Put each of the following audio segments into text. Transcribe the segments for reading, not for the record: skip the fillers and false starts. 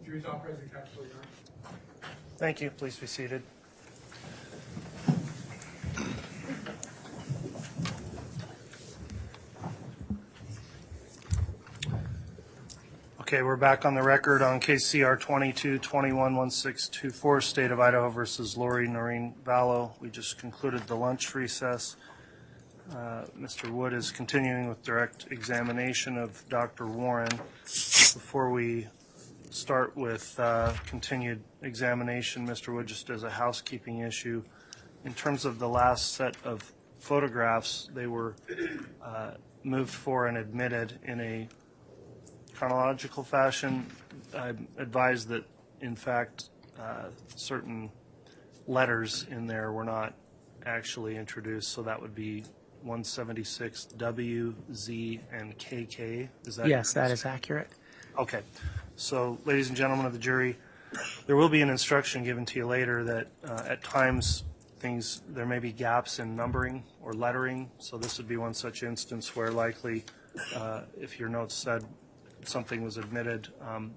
Jury's all present, counsel, Your Honor. Thank you. Please be seated. Okay, we're back on the record on case CR 22-21-1624, State of Idaho versus Lori Vallow. We just concluded the lunch recess. Mr. Wood is continuing with direct examination of Dr. Warren. Before we start with continued examination, Mr. Wood, just as a housekeeping issue, in terms of the last set of photographs, they were moved for and admitted in a chronological fashion. I advise that, in fact, certain letters in there were not actually introduced, so that would be 176 W, Z, and KK. Is that yes, that is accurate. Okay. So, ladies and gentlemen of the jury, there will be an instruction given to you later that at times there may be gaps in numbering or lettering. So this would be one such instance where likely if your notes said something was admitted,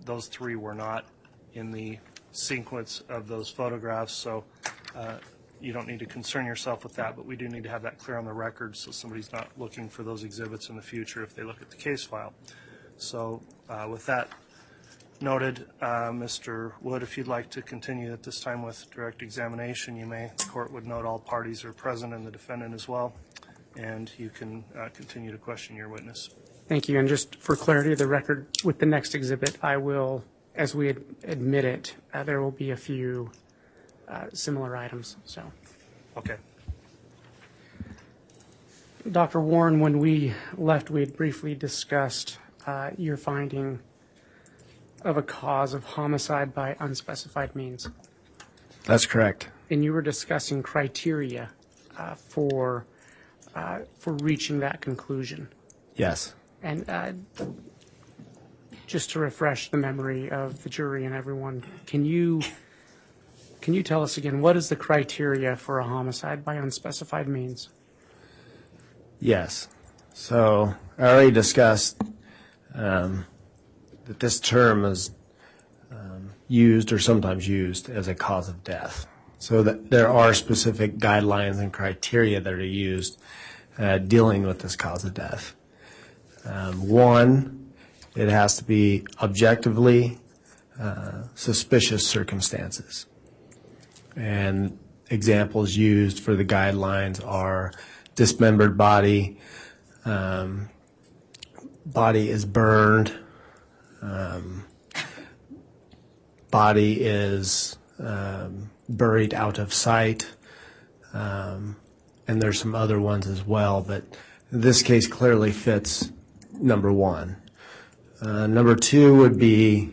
those three were not in the sequence of those photographs. So you don't need to concern yourself with that, but we do need to have that clear on the record so somebody's not looking for those exhibits in the future if they look at the case file. So with that noted, Mr. Wood, if you'd like to continue at this time with direct examination, you may. The court would note all parties are present and the defendant as well, and you can continue to question your witness. Thank you. And just for clarity of the record, with the next exhibit, I will, as we admit it, there will be a few similar items. So. Okay. Dr. Warren, when we left, we had briefly discussed your finding of a cause of homicide by unspecified means. That's correct. And you were discussing criteria for reaching that conclusion. Yes. And just to refresh the memory of the jury and everyone, can you tell us again, what is the criteria for a homicide by unspecified means? Yes. So I already discussed that this term is used or sometimes used as a cause of death. So that there are specific guidelines and criteria that are used dealing with this cause of death. One, it has to be objectively suspicious circumstances. And examples used for the guidelines are dismembered body, body is burned, body is buried out of sight, and there's some other ones as well, but this case clearly fits number one. Number two would be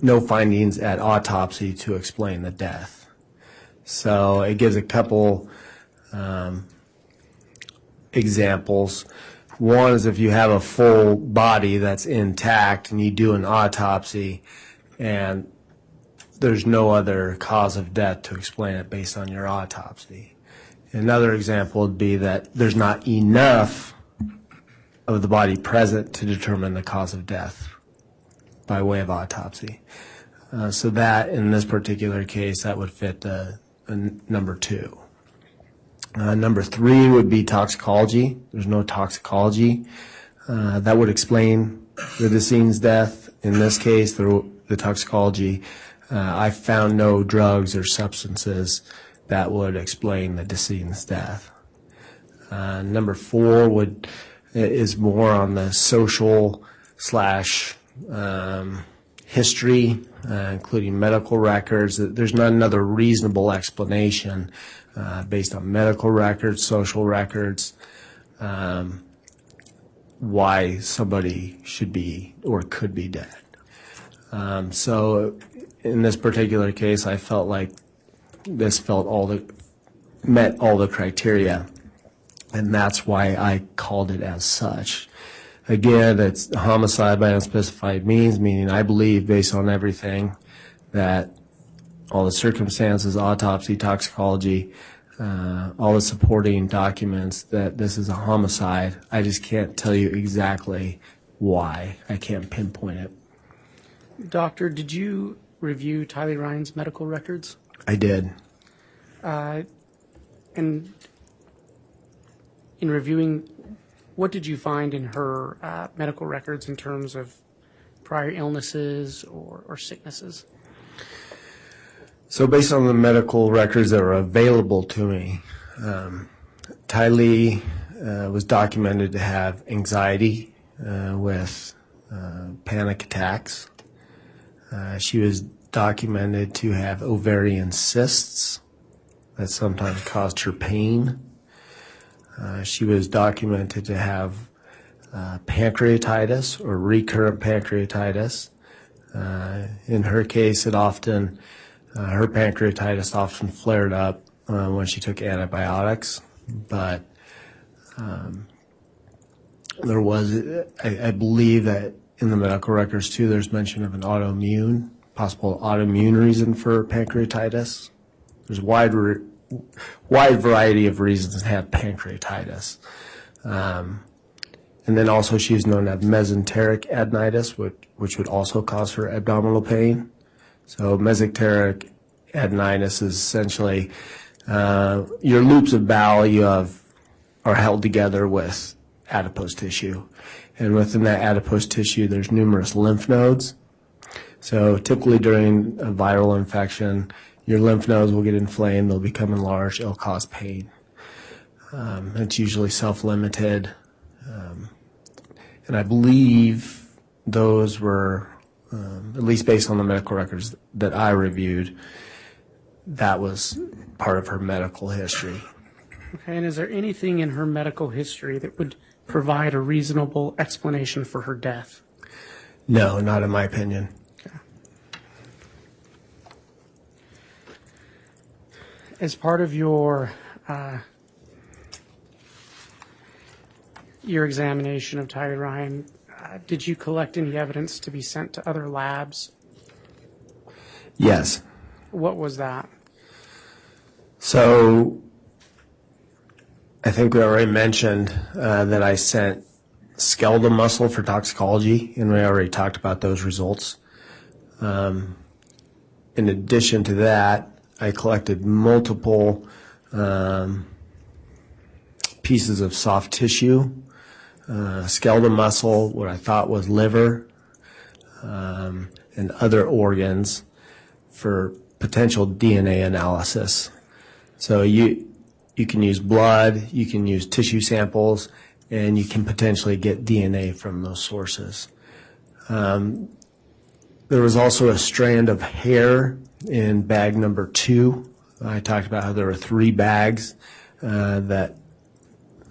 no findings at autopsy to explain the death. So it gives a couple examples. One is if you have a full body that's intact and you do an autopsy and there's no other cause of death to explain it based on your autopsy. Another example would be that there's not enough of the body present to determine the cause of death by way of autopsy. So that, in this particular case, that would fit number two. Number three would be toxicology. There's no toxicology. That would explain the decedent's death. In this case, the toxicology, I found no drugs or substances that would explain the decedent's death. Number four is more on the social / history, including medical records. There's not another reasonable explanation based on medical records, social records, why somebody should be or could be dead. So in this particular case, I felt like this met all the criteria, and that's why I called it as such. Again, it's homicide by unspecified means, meaning I believe, based on everything, that all the circumstances, autopsy, toxicology, all the supporting documents, that this is a homicide. I just can't tell you exactly why. I can't pinpoint it. Doctor, did you review Tylee Ryan's medical records? I did. And in reviewing, what did you find in her medical records in terms of prior illnesses or sicknesses? So based on the medical records that were available to me, Tylee was documented to have anxiety with panic attacks. She was documented to have ovarian cysts that sometimes caused her pain. She was documented to have pancreatitis or recurrent pancreatitis. In her case, her pancreatitis often flared up when she took antibiotics, but there was, I believe that in the medical records too, there's mention of an possible autoimmune reason for pancreatitis. There's a wide variety of reasons to have pancreatitis. And then also she's known to have mesenteric adenitis, which would also cause her abdominal pain. So mesenteric adenitis is essentially your loops of bowel are held together with adipose tissue. And within that adipose tissue, there's numerous lymph nodes. So typically during a viral infection, your lymph nodes will get inflamed, they'll become enlarged, it'll cause pain. It's usually self-limited. And I believe those were, at least based on the medical records that I reviewed, that was part of her medical history. Okay, and is there anything in her medical history that would provide a reasonable explanation for her death? No, not in my opinion. Okay. As part of your examination of Tylee Ryan, did you collect any evidence to be sent to other labs? Yes. What was that? So I think we already mentioned that I sent skeletal muscle for toxicology, and we already talked about those results. In addition to that, I collected multiple pieces of soft tissue, skeletal muscle, what I thought was liver, and other organs for potential DNA analysis. So you can use blood, you can use tissue samples, and you can potentially get DNA from those sources. There was also a strand of hair in bag number 2. I talked about how there were 3 bags that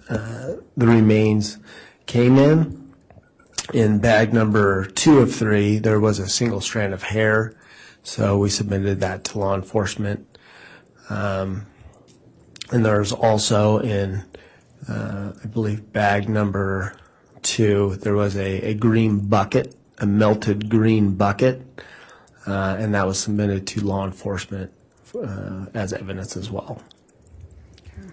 the remains came in. In bag number 2 of 3, there was a single strand of hair, so we submitted that to law enforcement. And there's also in, I believe, bag number 2, there was a green bucket, a melted green bucket, and that was submitted to law enforcement as evidence as well. Okay.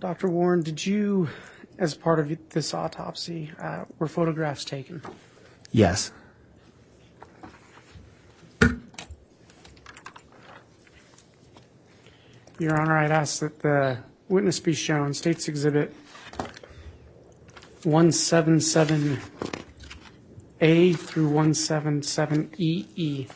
Dr. Warren, did you, as part of this autopsy, were photographs taken? Yes. Your Honor, I'd ask that the witness be shown State's Exhibit 177A through 177EE.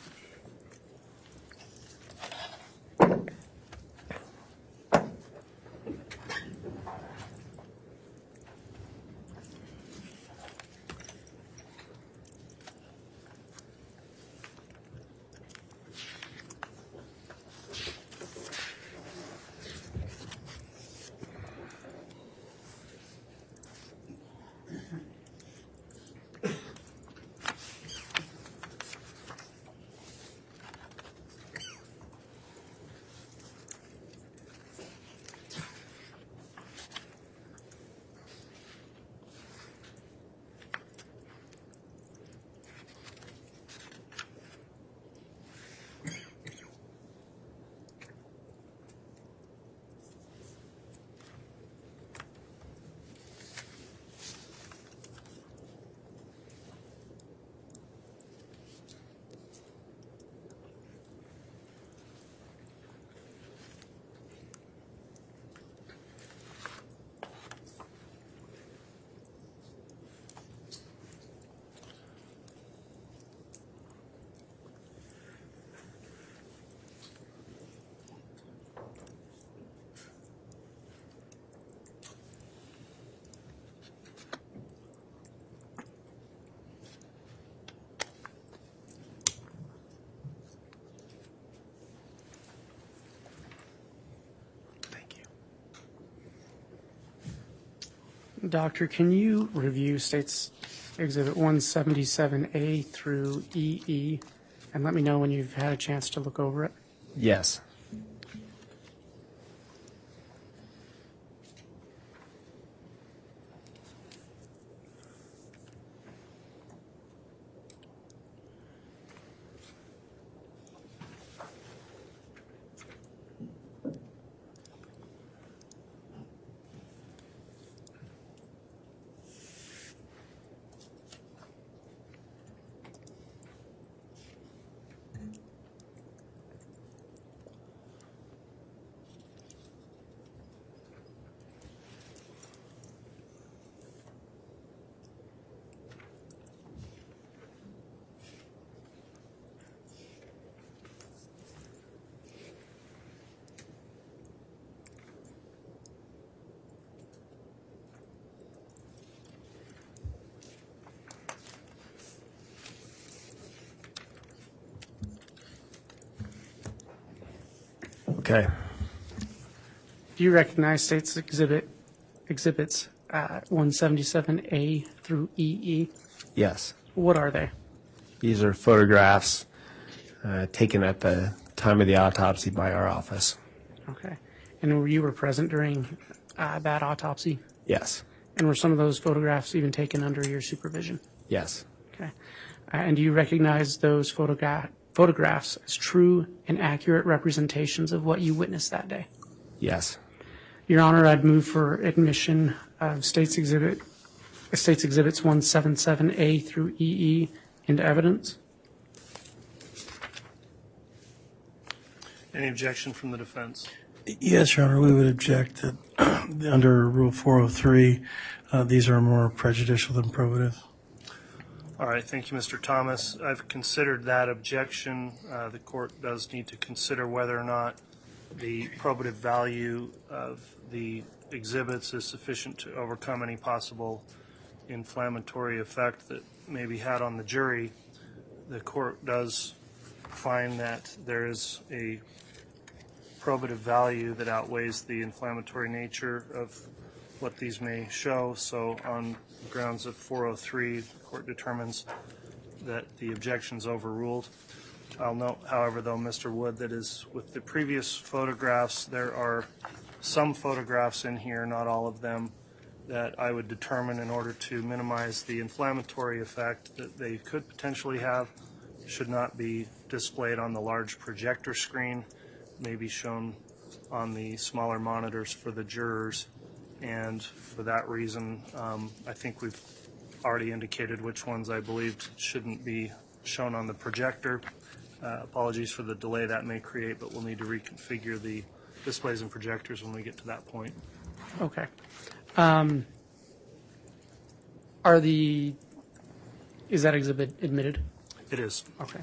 Doctor, can you review States Exhibit 177A through EE and let me know when you've had a chance to look over it? Yes. Okay. Do you recognize States Exhibits 177A through EE? Yes. What are they? These are photographs taken at the time of the autopsy by our office. Okay. And you were present during that autopsy? Yes. And were some of those photographs even taken under your supervision? Yes. Okay. And do you recognize those photographs as true and accurate representations of what you witnessed that day? Yes. Your Honor, I'd move for admission of States Exhibits 177A through EE into evidence. Any objection from the defense? Yes, Your Honor, we would object that under Rule 403, these are more prejudicial than probative. All right, thank you, Mr. Thomas. I've considered that objection. The court does need to consider whether or not the probative value of the exhibits is sufficient to overcome any possible inflammatory effect that may be had on the jury. The court does find that there is a probative value that outweighs the inflammatory nature of what these may show. So on grounds of 403, the court determines that the objection is overruled. I'll note, however, though, Mr. Wood, that is with the previous photographs, there are some photographs in here, not all of them, that I would determine in order to minimize the inflammatory effect that they could potentially have should not be displayed on the large projector screen, may be shown on the smaller monitors for the jurors. And for that reason, I think we've already indicated which ones I believed shouldn't be shown on the projector. Apologies for the delay that may create, but we'll need to reconfigure the displays and projectors when we get to that point. Okay. Is that exhibit admitted? It is. Okay.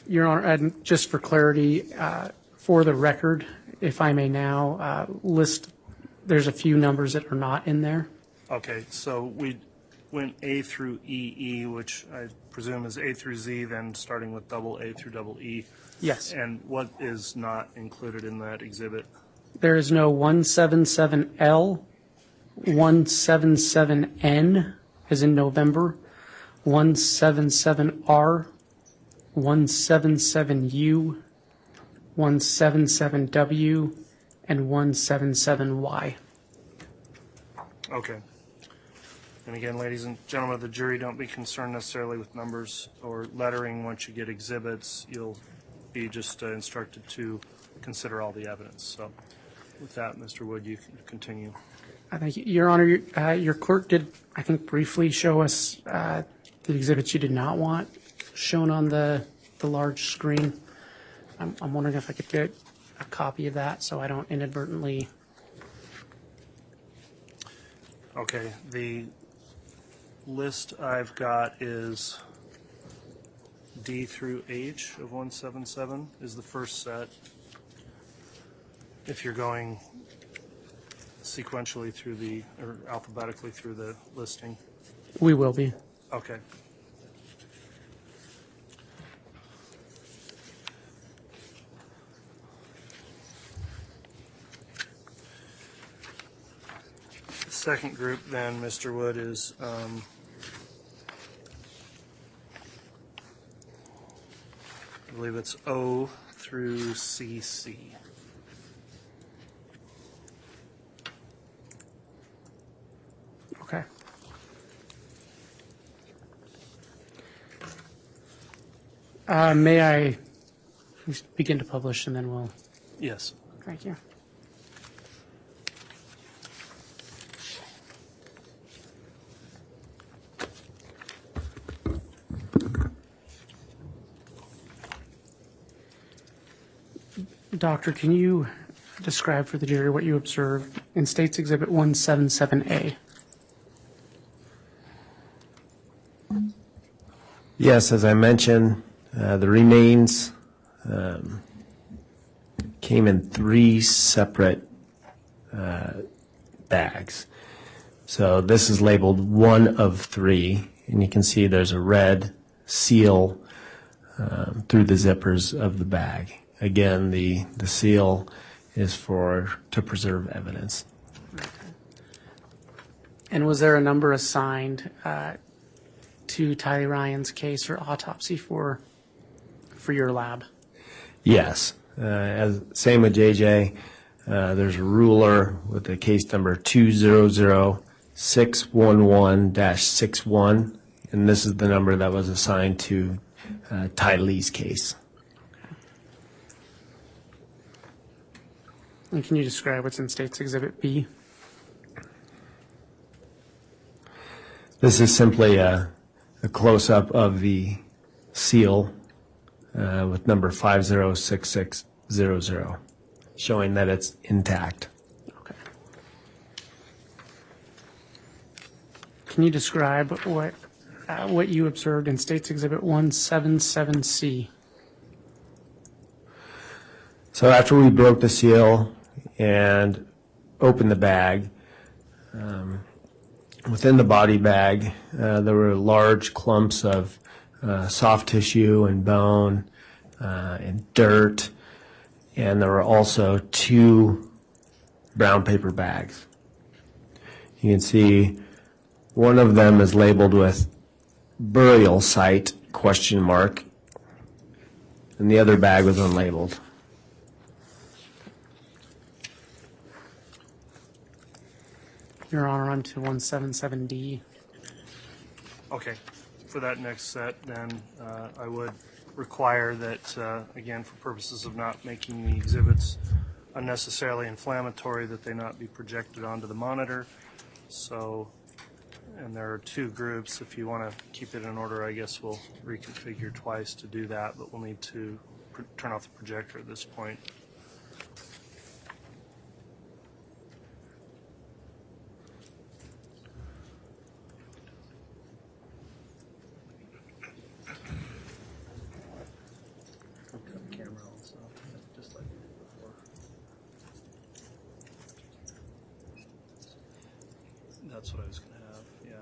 Your Honor, and just for clarity, for the record, if I may now list, there's a few numbers that are not in there. Okay, so we went A through EE, which I presume is A through Z, then starting with double A through double E. Yes. And what is not included in that exhibit? There is no 177L, 177N, as in November, 177R, 177U, 177W, and 177Y. Okay. And again, ladies and gentlemen of the jury, don't be concerned necessarily with numbers or lettering. Once you get exhibits, you'll be just instructed to consider all the evidence. So with that, Mr. Wood, you can continue. Thank you. Your Honor, your clerk did, I think, briefly show us the exhibits you did not want shown on the large screen. I'm wondering if I could get a copy of that so I don't inadvertently. Okay, the list I've got is D through H of 177 is the first set. If you're going sequentially through or alphabetically through the listing. We will be. Okay. second group, then, Mr. Wood, is I believe it's O through CC. Okay. May I begin to publish, and then we'll... Yes. Thank you. Doctor, can you describe for the jury what you observed in State's Exhibit 177A? Yes, as I mentioned, the remains came in 3 separate bags. So this is labeled 1 of 3, and you can see there's a red seal through the zippers of the bag. Again, the seal is to preserve evidence. And was there a number assigned to Tylee Ryan's case or autopsy for your lab? Yes. Same with JJ. There's a ruler with the case number 200611-61, and this is the number that was assigned to Tylee's case. And can you describe what's in State's Exhibit B? This is simply a close-up of the seal with number 506600, showing that it's intact. Okay. Can you describe what you observed in State's Exhibit 177C? So after we broke the seal and opened the bag, within the body bag, there were large clumps of soft tissue and bone and dirt, and there were also 2 brown paper bags. You can see one of them is labeled with burial site ? And the other bag was unlabeled. Your Honor, I'm to 177D. Okay. For that next set, then I would require that, again, for purposes of not making the exhibits unnecessarily inflammatory, that they not be projected onto the monitor. So, and there are 2 groups. If you want to keep it in order, I guess we'll reconfigure twice to do that, but we'll need to turn off the projector at this point. That's what I was going to have, yeah.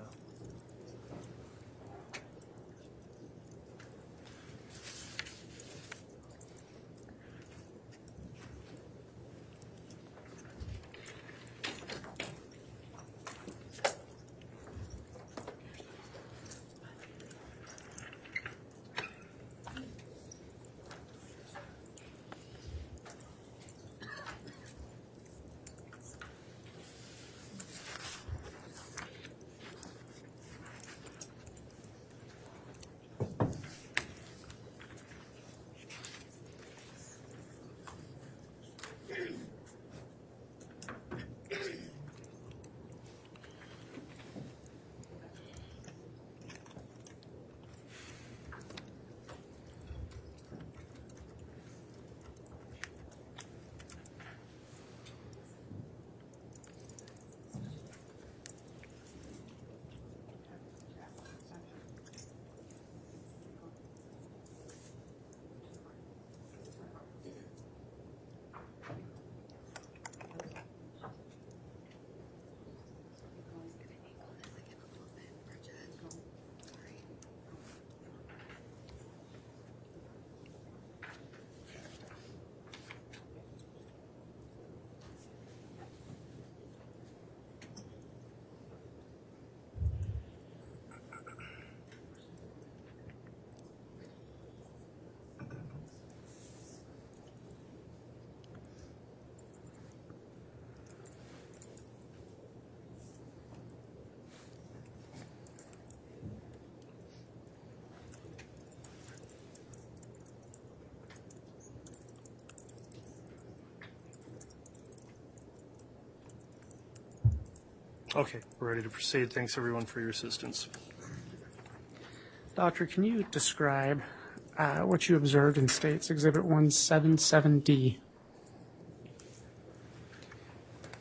Okay, we're ready to proceed. Thanks, everyone, for your assistance. Doctor, can you describe what you observed in States Exhibit 177D?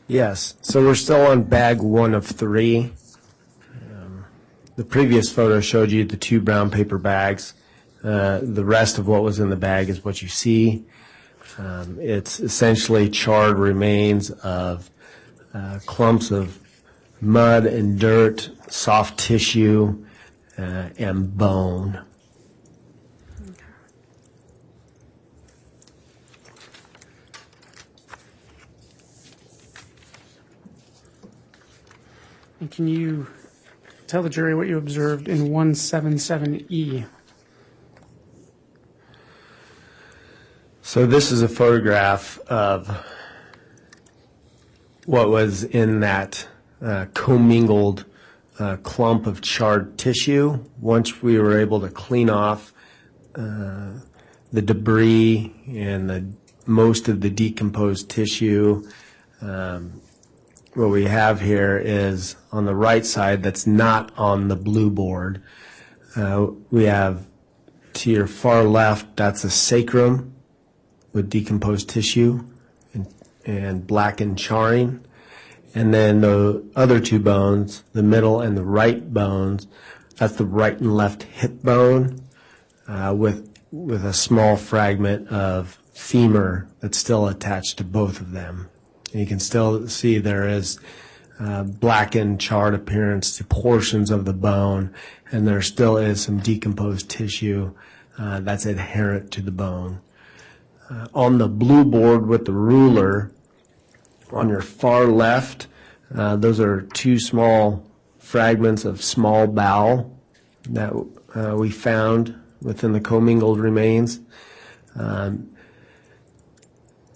Yes. So we're still on bag 1 of 3. The previous photo showed you the 2 brown paper bags. The rest of what was in the bag is what you see. It's essentially charred remains of clumps of mud and dirt, soft tissue, and bone. And can you tell the jury what you observed in 177E? So this is a photograph of what was in that commingled clump of charred tissue. Once we were able to clean off the debris and most of the decomposed tissue, what we have here is on the right side that's not on the blue board. We have to your far left, that's a sacrum with decomposed tissue and blackened charring. And then the other 2 bones, the middle and the right bones, that's the right and left hip bone with a small fragment of femur that's still attached to both of them. And you can still see there is blackened, charred appearance to portions of the bone, and there still is some decomposed tissue that's adherent to the bone. On the blue board with the ruler, on your far left, those are 2 small fragments of small bowel that we found within the commingled remains.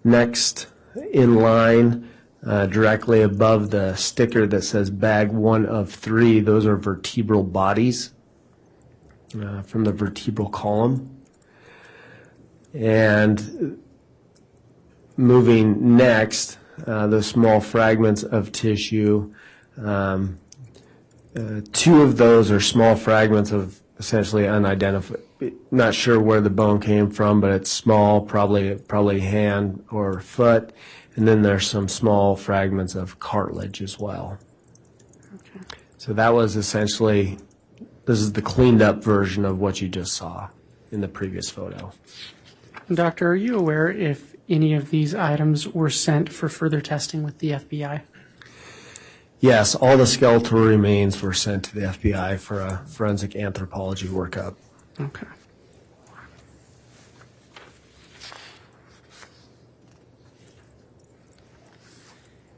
Next in line, directly above the sticker that says bag 1 of 3, those are vertebral bodies from the vertebral column. And moving next, the small fragments of tissue, 2 of those are small fragments of essentially unidentified, not sure where the bone came from, but it's small, probably hand or foot. And then there's some small fragments of cartilage as well. Okay. So that was essentially, this is the cleaned up version of what you just saw in the previous photo. Doctor, are you aware if any of these items were sent for further testing with the FBI? Yes, all the skeletal remains were sent to the FBI for a forensic anthropology workup. Okay.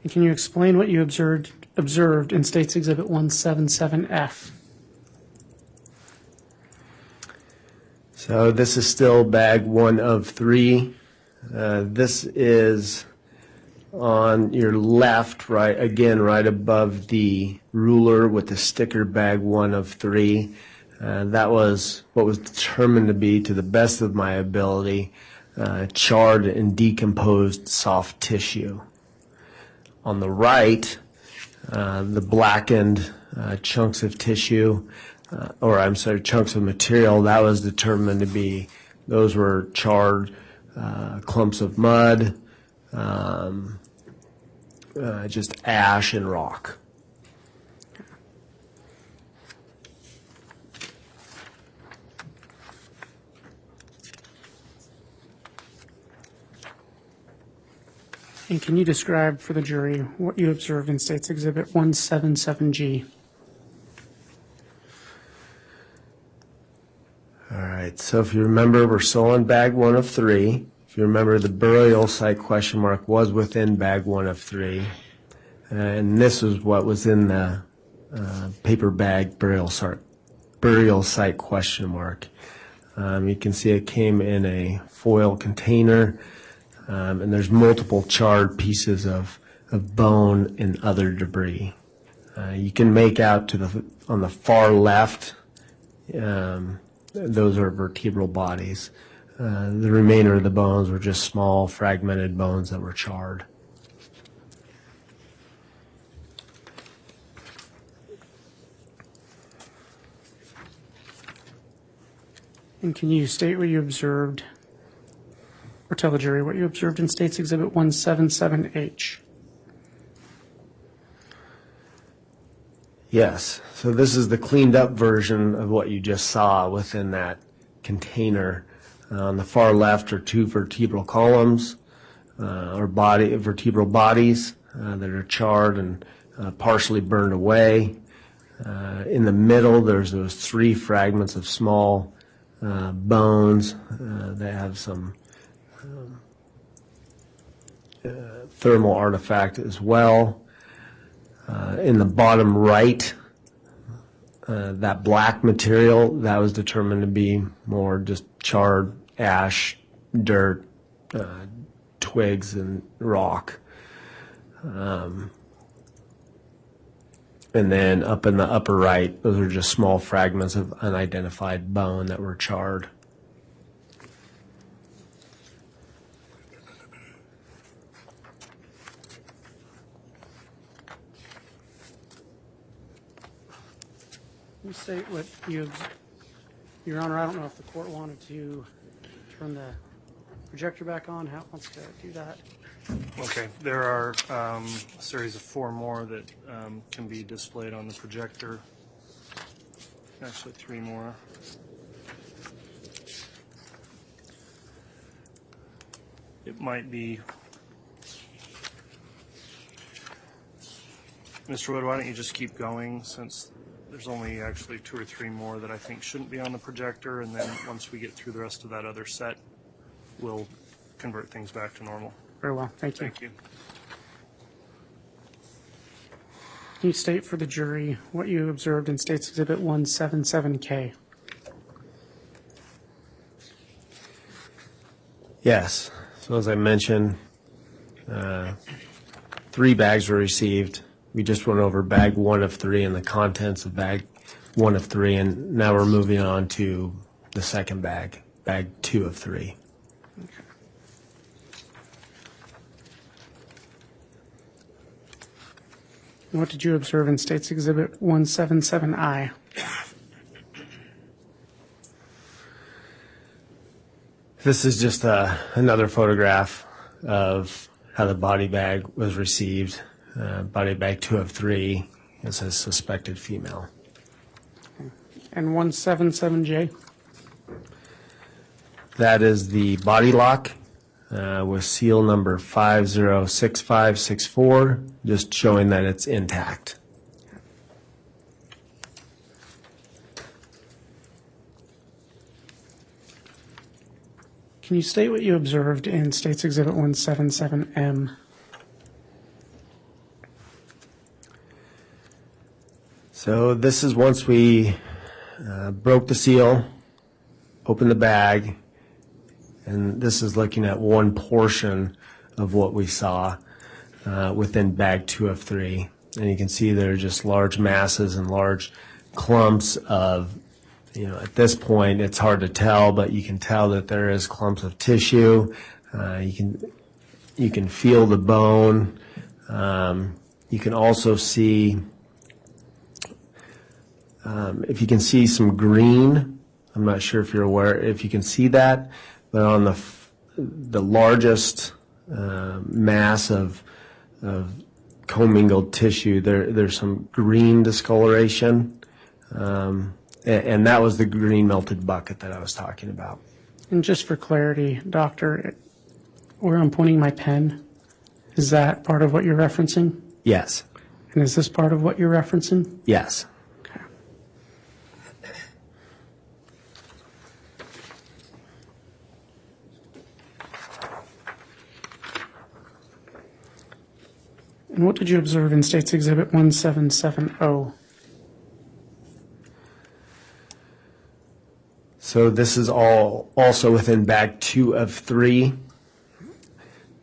And can you explain what you observed in States Exhibit 177F? So this is still bag 1 of 3. This is on your left, right above the ruler with the sticker bag 1 of 3. That was what was determined to be, to the best of my ability, charred and decomposed soft tissue. On the right, the blackened chunks of tissue, chunks of material, that was determined to be, those were charred clumps of mud, just ash and rock. And can you describe for the jury what you observed in States Exhibit 177G? All right, so if you remember, we're still on bag 1 of 3. If you remember, the burial site question mark was within bag 1 of 3. And this is what was in the paper bag burial site question mark. You can see it came in a foil container, and there's multiple charred pieces of bone and other debris. You can make out on the far left, those are vertebral bodies. The remainder of the bones were just small fragmented bones that were charred. And can you state what you observed, or tell the jury what you observed in State's Exhibit 177H? Yes. So this is the cleaned up version of what you just saw within that container. On the far left are two vertebral columns, or vertebral bodies that are charred and partially burned away. In the middle, there's those three fragments of small bones that have some thermal artifact as well. In the bottom right, that black material, that was determined to be more just charred ash, dirt, twigs, and rock. And then up in the upper right, those are just small fragments of unidentified bone that were charred. Can you state what you, Your Honor, I don't know if the court wanted to turn the projector back on, how it wants to do that. Okay, there are a series of 4 more that can be displayed on the projector. Actually, 3 more. It might be... Mr. Wood, why don't you just keep going, since there's only actually 2 or 3 more that I think shouldn't be on the projector, and then once we get through the rest of that other set, we'll convert things back to normal. Very well, thank you. Thank you. Can you state for the jury what you observed in State's Exhibit 177K? Yes. So as I mentioned, 3 bags were received. We just went over bag 1 of 3 and the contents of bag 1 of 3, and now we're moving on to the second bag, bag 2 of 3. And what did you observe in State's Exhibit 177I? This is just another photograph of how the body bag was received. Body bag 2 of 3 is a suspected female. And 177J? That is the body lock with seal number 506564, just showing that it's intact. Can you state what you observed in State's Exhibit 177M? So this is once we broke the seal, opened the bag, and this is looking at one portion of what we saw within bag 2 of 3. And you can see there are just large masses and large clumps of, at this point it's hard to tell, but you can tell that there is clumps of tissue. You can feel the bone. You can also see, if you can see some green, I'm not sure if you're aware, if you can see that, but on the largest mass of commingled tissue, there's some green discoloration, and that was the green melted bucket that I was talking about. And just for clarity, Doctor, where I'm pointing my pen, is that part of what you're referencing? Yes. And is this part of what you're referencing? Yes. Okay. And what did you observe in State's Exhibit 177O? So this is all also within bag 2 of 3.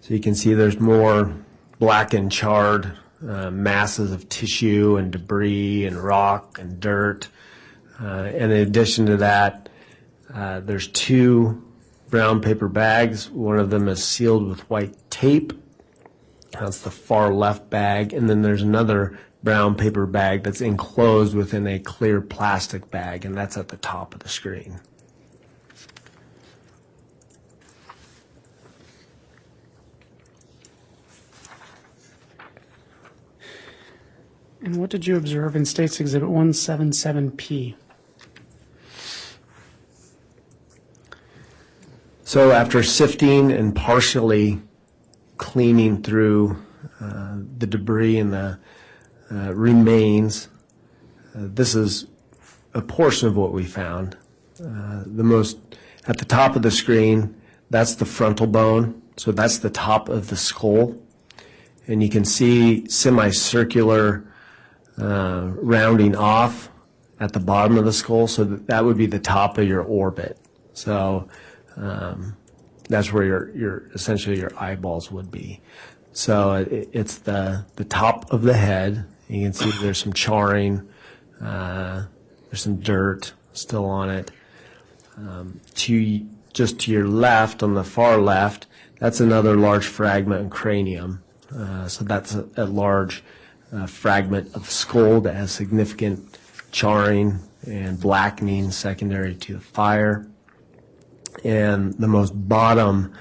So you can see there's more black and charred masses of tissue and debris and rock and dirt. And in addition to that, there's 2 brown paper bags. One of them is sealed with white tape. That's the far left bag. And then there's another brown paper bag that's enclosed within a clear plastic bag, and that's at the top of the screen. And what did you observe in State's Exhibit 177P? So after sifting and partially cleaning through the debris and the remains, this is a portion of what we found. At the top of the screen, that's the frontal bone, so that's the top of the skull. And you can see semicircular rounding off at the bottom of the skull, so that would be the top of your orbit. So that's where your essentially your eyeballs would be. So it's the top of the head. You can see there's some charring, there's some dirt still on it. Just to your left, on the far left, that's another large fragment and cranium. So that's a large fragment of skull that has significant charring and blackening secondary to the fire. And the most bottom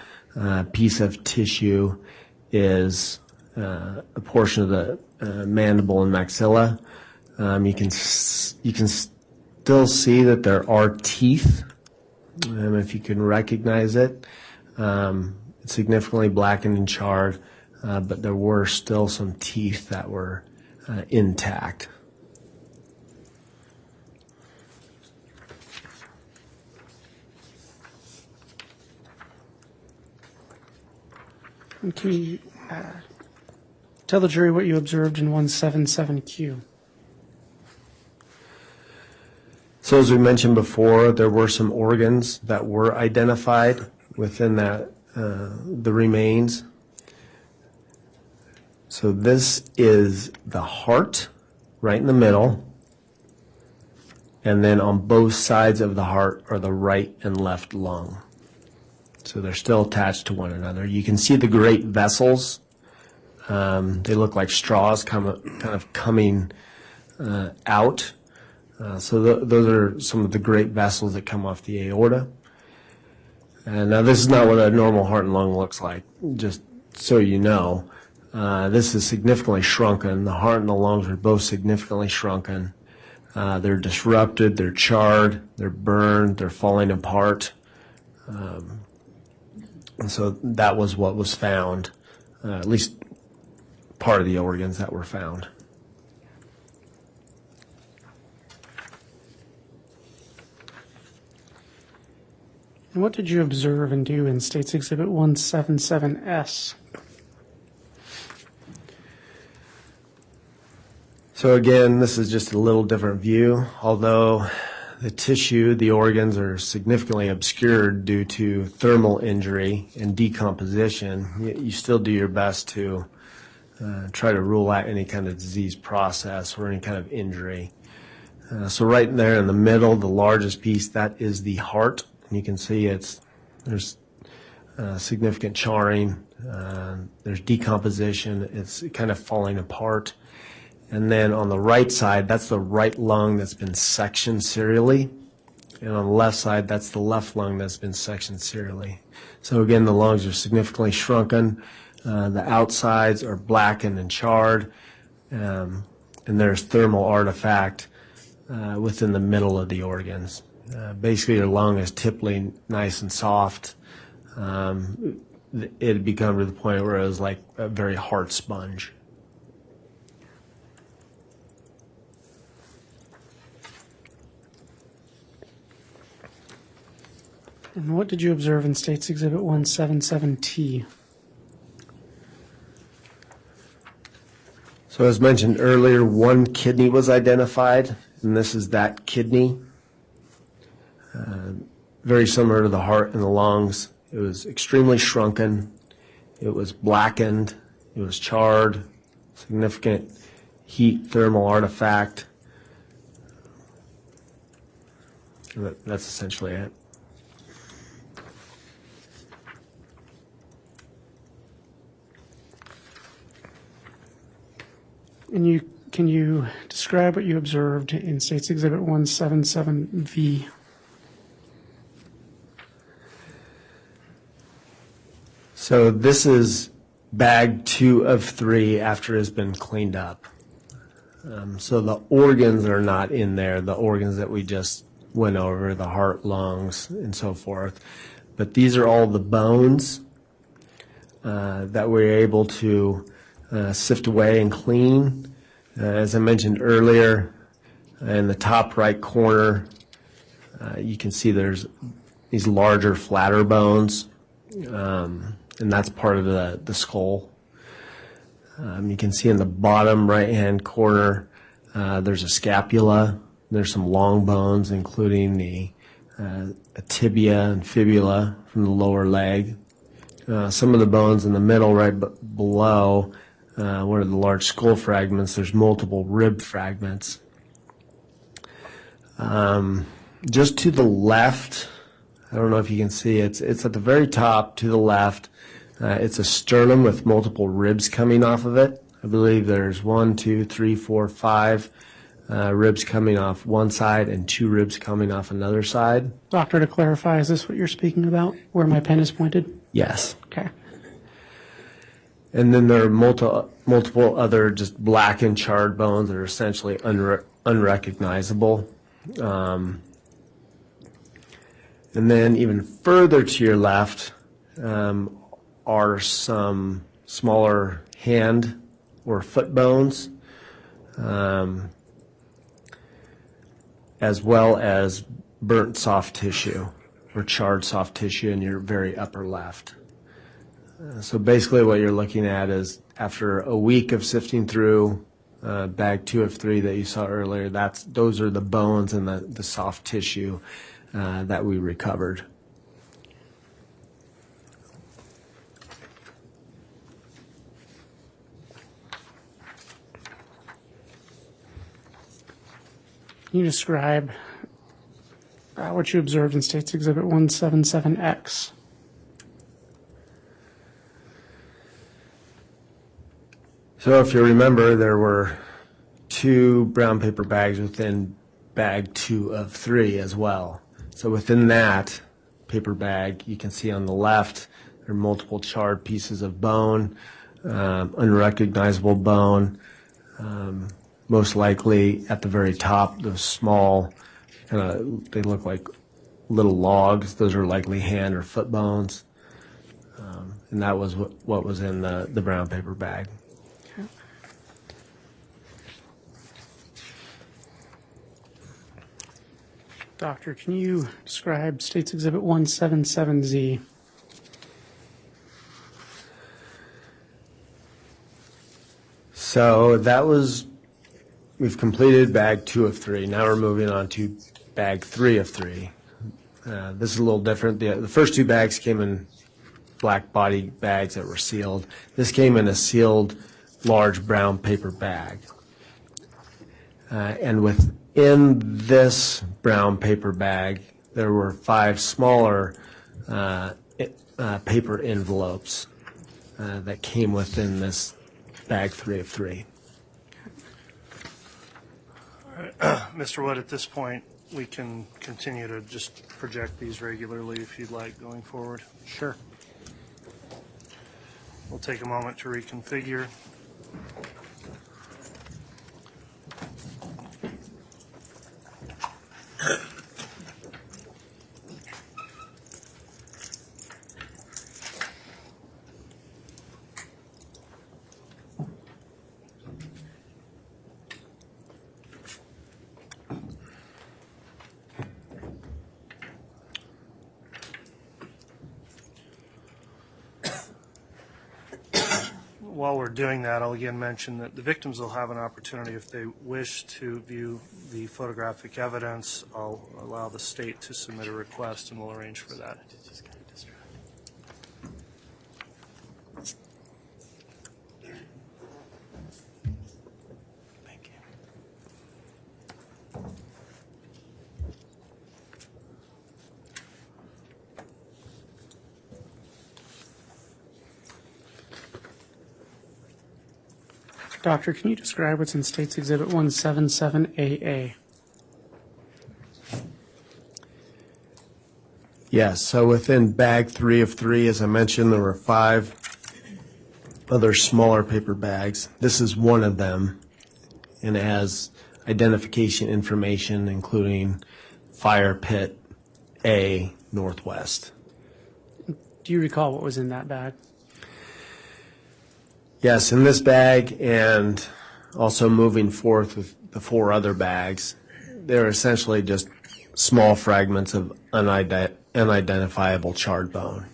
piece of tissue is a portion of the mandible and maxilla. You can still see that there are teeth, if you can recognize it. It's significantly blackened and charred, but there were still some teeth that were intact. And can you tell the jury what you observed in 177Q? So as we mentioned before, there were some organs that were identified within that the remains. So this is the heart right in the middle, and then on both sides of the heart are the right and left lung. So they're still attached to one another. You can see the great vessels. They look like straws kind of coming out. So those are some of the great vessels that come off the aorta. And now this is not what a normal heart and lung looks like, just so you know. This is significantly shrunken. The heart and the lungs are both significantly shrunken. They're disrupted, they're charred, they're burned, they're falling apart. And so that was what was found, at least part of the organs that were found. And what did you observe and do in State's Exhibit 177S? So again, this is just a little different view. Although the tissue, the organs are significantly obscured due to thermal injury and decomposition, you still do your best to try to rule out any kind of disease process or any kind of injury. So right there in the middle, the largest piece, that is the heart. And you can see there's significant charring, there's decomposition, it's kind of falling apart. And then on the right side, that's the right lung that's been sectioned serially. And on the left side, that's the left lung that's been sectioned serially. So again, the lungs are significantly shrunken. The outsides are blackened and charred. And there's thermal artifact within the middle of the organs. Basically, your lung is typically nice and soft. It had become to the point where it was like a very hard sponge. And what did you observe in State's Exhibit 177T? So as mentioned earlier, one kidney was identified, and this is that kidney. Very similar to the heart and the lungs. It was extremely shrunken. It was blackened. It was charred. Significant heat thermal artifact. That's essentially it. And can you describe what you observed in State's Exhibit 177V? So this is bag 2 of 3 after it has been cleaned up. So the organs are not in there, the organs that we just went over, the heart, lungs, and so forth. But these are all the bones that we're able to sift away and clean. As I mentioned earlier, in the top right corner, you can see there's these larger, flatter bones, and that's part of the skull. You can see in the bottom right-hand corner, there's a scapula. There's some long bones, including the a tibia and fibula from the lower leg. Some of the bones in the middle, right below, one of the large skull fragments, there's multiple rib fragments. Just to the left, I don't know if you can see, it's at the very top to the left. It's a sternum with multiple ribs coming off of it. I believe there's 1, 2, 3, 4, 5 ribs coming off one side and 2 ribs coming off another side. Doctor, to clarify, is this what you're speaking about, where my pen is pointed? Yes. Okay. And then there are multiple other just black and charred bones that are essentially unrecognizable. And then even further to your left are some smaller hand or foot bones, as well as burnt soft tissue or charred soft tissue in your very upper left. So basically what you're looking at is after a week of sifting through bag 2 of 3 that you saw earlier, those are the bones and the soft tissue that we recovered. Can you describe what you observed in States Exhibit 177X? So if you remember, there were 2 brown paper bags within bag 2 of 3 as well. So within that paper bag, you can see on the left, there are multiple charred pieces of bone, unrecognizable bone. Most likely at the very top, those small, they look like little logs. Those are likely hand or foot bones. And that was what was in the brown paper bag. Okay. Doctor, can you describe States Exhibit 177Z? So that was, we've completed bag 2 of 3. Now we're moving on to bag 3 of 3. This is a little different. The first 2 bags came in black body bags that were sealed. This came in a sealed large brown paper bag. And within this brown paper bag, there were 5 smaller paper envelopes that came within this bag 3 of 3. Mr. Wood, at this point, we can continue to just project these regularly if you'd like going forward. Sure. We'll take a moment to reconfigure. While we're doing that, I'll again mention that the victims will have an opportunity, if they wish to view the photographic evidence, I'll allow the state to submit a request and we'll arrange for that. Thank you. Doctor, can you describe what's in States Exhibit 177AA? Yes, so within bag 3 of 3, as I mentioned, there were 5 other smaller paper bags. This is one of them. and it has identification information, including fire pit A northwest. Do you recall what was in that bag? Yes, in this bag, and also moving forth with the 4 other bags, they're essentially just small fragments of unidentifiable charred bone.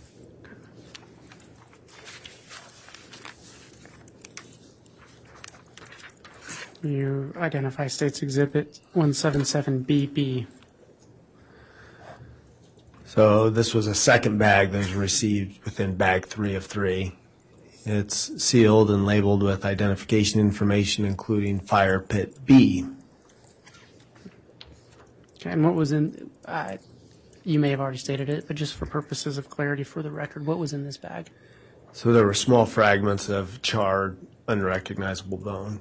You identify State's Exhibit 177BB. So this was a second bag that was received within bag 3 of 3. It's sealed and labeled with identification information, including fire pit B. Okay, and what was in, you may have already stated it, but just for purposes of clarity for the record, what was in this bag? So there were small fragments of charred, unrecognizable bone.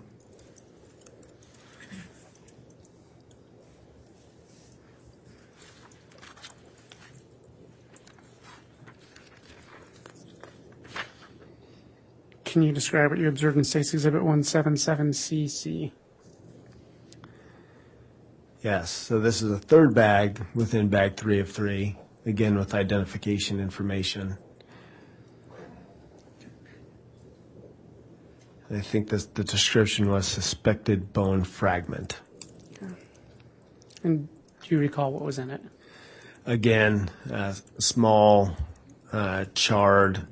Can you describe what you observed in State's Exhibit 177CC? Yes, so this is a third bag within bag 3 of 3, again with identification information. I think the description was suspected bone fragment. And do you recall what was in it? Again, small, charred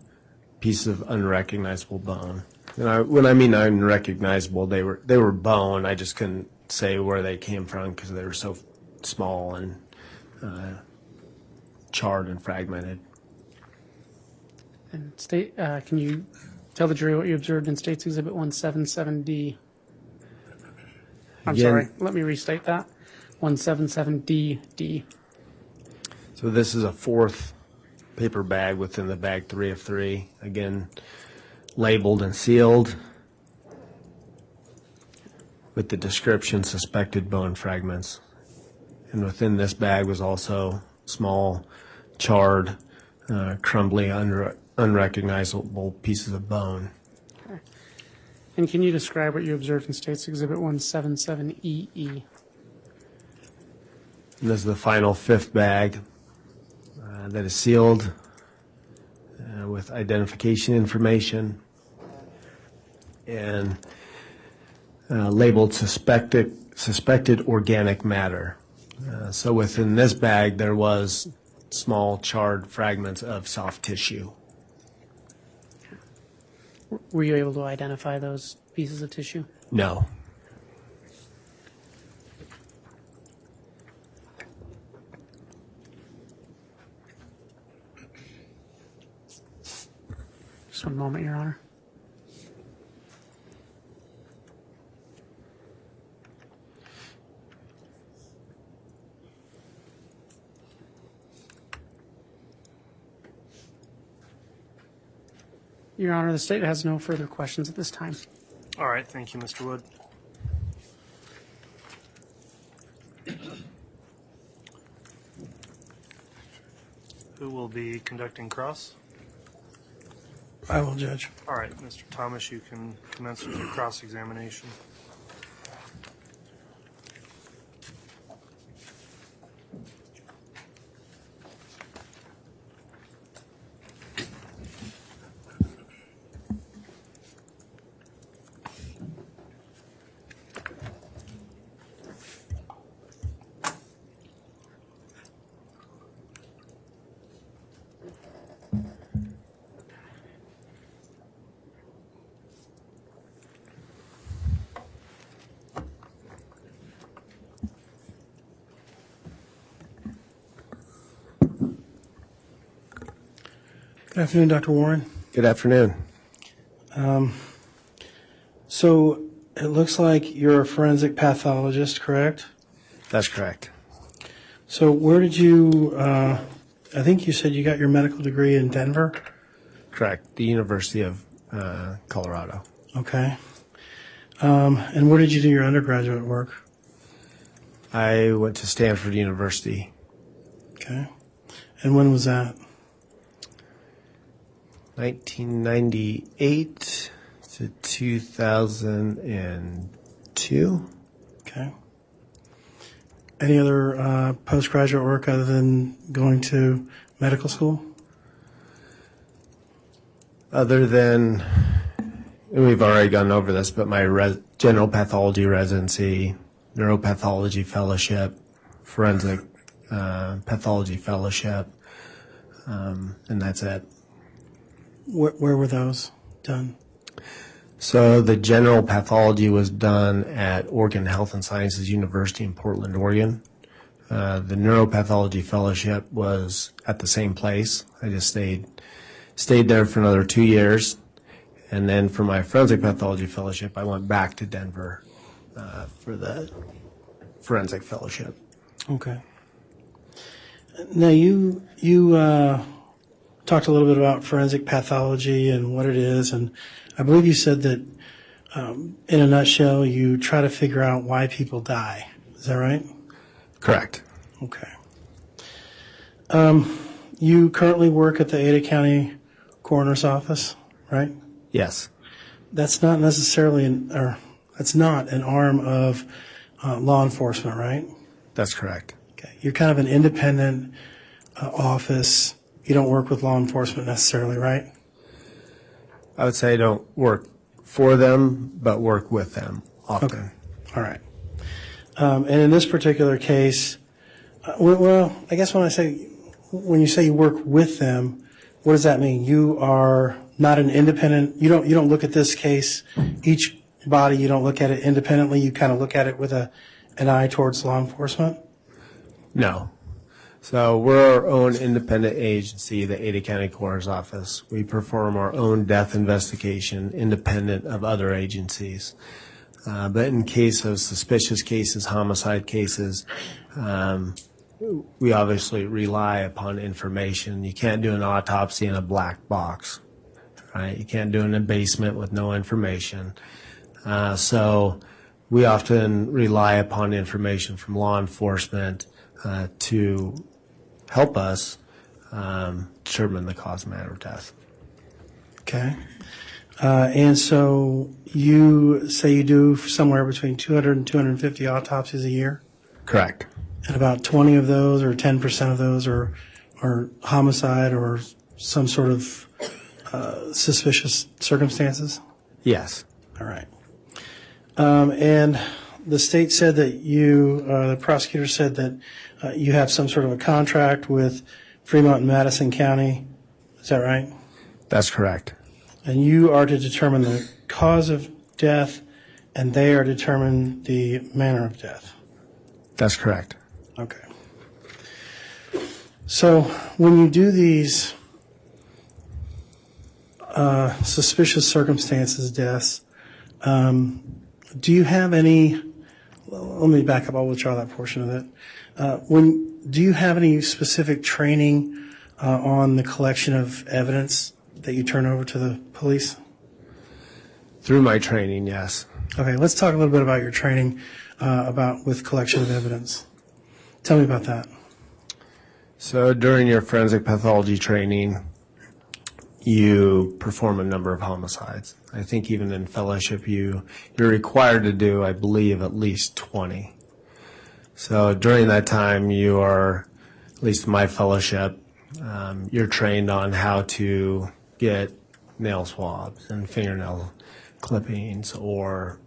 piece of unrecognizable bone. And when I mean unrecognizable, they were bone. I just couldn't say where they came from because they were so small and charred and fragmented. And can you tell the jury what you observed in State's Exhibit 177D? I'm Again, sorry, let me restate that. 177DD. So this is a fourth paper bag within the bag 3 of 3, again labeled and sealed with the description suspected bone fragments. And within this bag was also small, charred, crumbly, unrecognizable pieces of bone. Okay. And can you describe what you observed in State's Exhibit 177EE? And this is the final fifth bag that is sealed with identification information and labeled suspected organic matter. So within this bag there was small charred fragments of soft tissue. Were you able to identify those pieces of tissue? No. Just one moment, Your Honor. Your Honor, the state has no further questions at this time. All right, thank you, Mr. Wood. Who will be conducting cross? I will, Judge. All right, Mr. Thomas, you can commence with your cross-examination. Good afternoon, Dr. Warren. Good afternoon. So it looks like you're a forensic pathologist, correct? That's correct. So where did you, I think you said you got your medical degree in Denver? Correct. The University of Colorado. Okay. And where did you do your undergraduate work? I went to Stanford University. Okay. And when was that? 1998 to 2002. 2. Okay. Any other postgraduate work other than going to medical school? Other than, we've already gone over this, but my general pathology residency, neuropathology fellowship, forensic pathology fellowship, and that's it. Where were those done? So the general pathology was done at Oregon Health and Sciences University in Portland, Oregon. The neuropathology fellowship was at the same place. I just stayed there for another 2 years. And then for my forensic pathology fellowship, I went back to Denver for the forensic fellowship. Okay. Now you talked a little bit about forensic pathology and what it is, and I believe you said that in a nutshell, you try to figure out why people die. Is that right? Correct. Okay. You currently work at the Ada County Coroner's Office, right? Yes. That's not necessarily that's not an arm of law enforcement, right? That's correct. Okay. You're kind of an independent office. You don't work with law enforcement necessarily, right? I would say I don't work for them, but work with them often. Okay. All right. And in this particular case, well, I guess when you say you work with them, what does that mean? You are not an independent. You don't look at this case, each body. You don't look at it independently. You kind of look at it with an eye towards law enforcement. No. So we're our own independent agency, the Ada County Coroner's Office. We perform our own death investigation independent of other agencies. But in case of suspicious cases, homicide cases, we obviously rely upon information. You can't do an autopsy in a black box, right? You can't do it in a basement with no information. So we often rely upon information from law enforcement to help us determine the cause and manner of death. Okay. And so you say you do somewhere between 200 and 250 autopsies a year? Correct. And about 20 of those or 10% of those are homicide or some sort of suspicious circumstances? Yes. All right. And the state said that the prosecutor said that you have some sort of a contract with Fremont and Madison County. Is that right? That's correct. And you are to determine the cause of death, and they are to determine the manner of death. That's correct. Okay. So when you do these suspicious circumstances deaths, do you have any, let me back up, I'll withdraw that portion of it. Do you have any specific training on the collection of evidence that you turn over to the police? Through my training, yes. Okay, let's talk a little bit about your training with collection of evidence. Tell me about that. So during your forensic pathology training, you perform a number of homicides. I think even in fellowship, you're required to do, I believe, at least 20. So during that time, you are, at least in my fellowship, you're trained on how to get nail swabs and fingernail clippings, or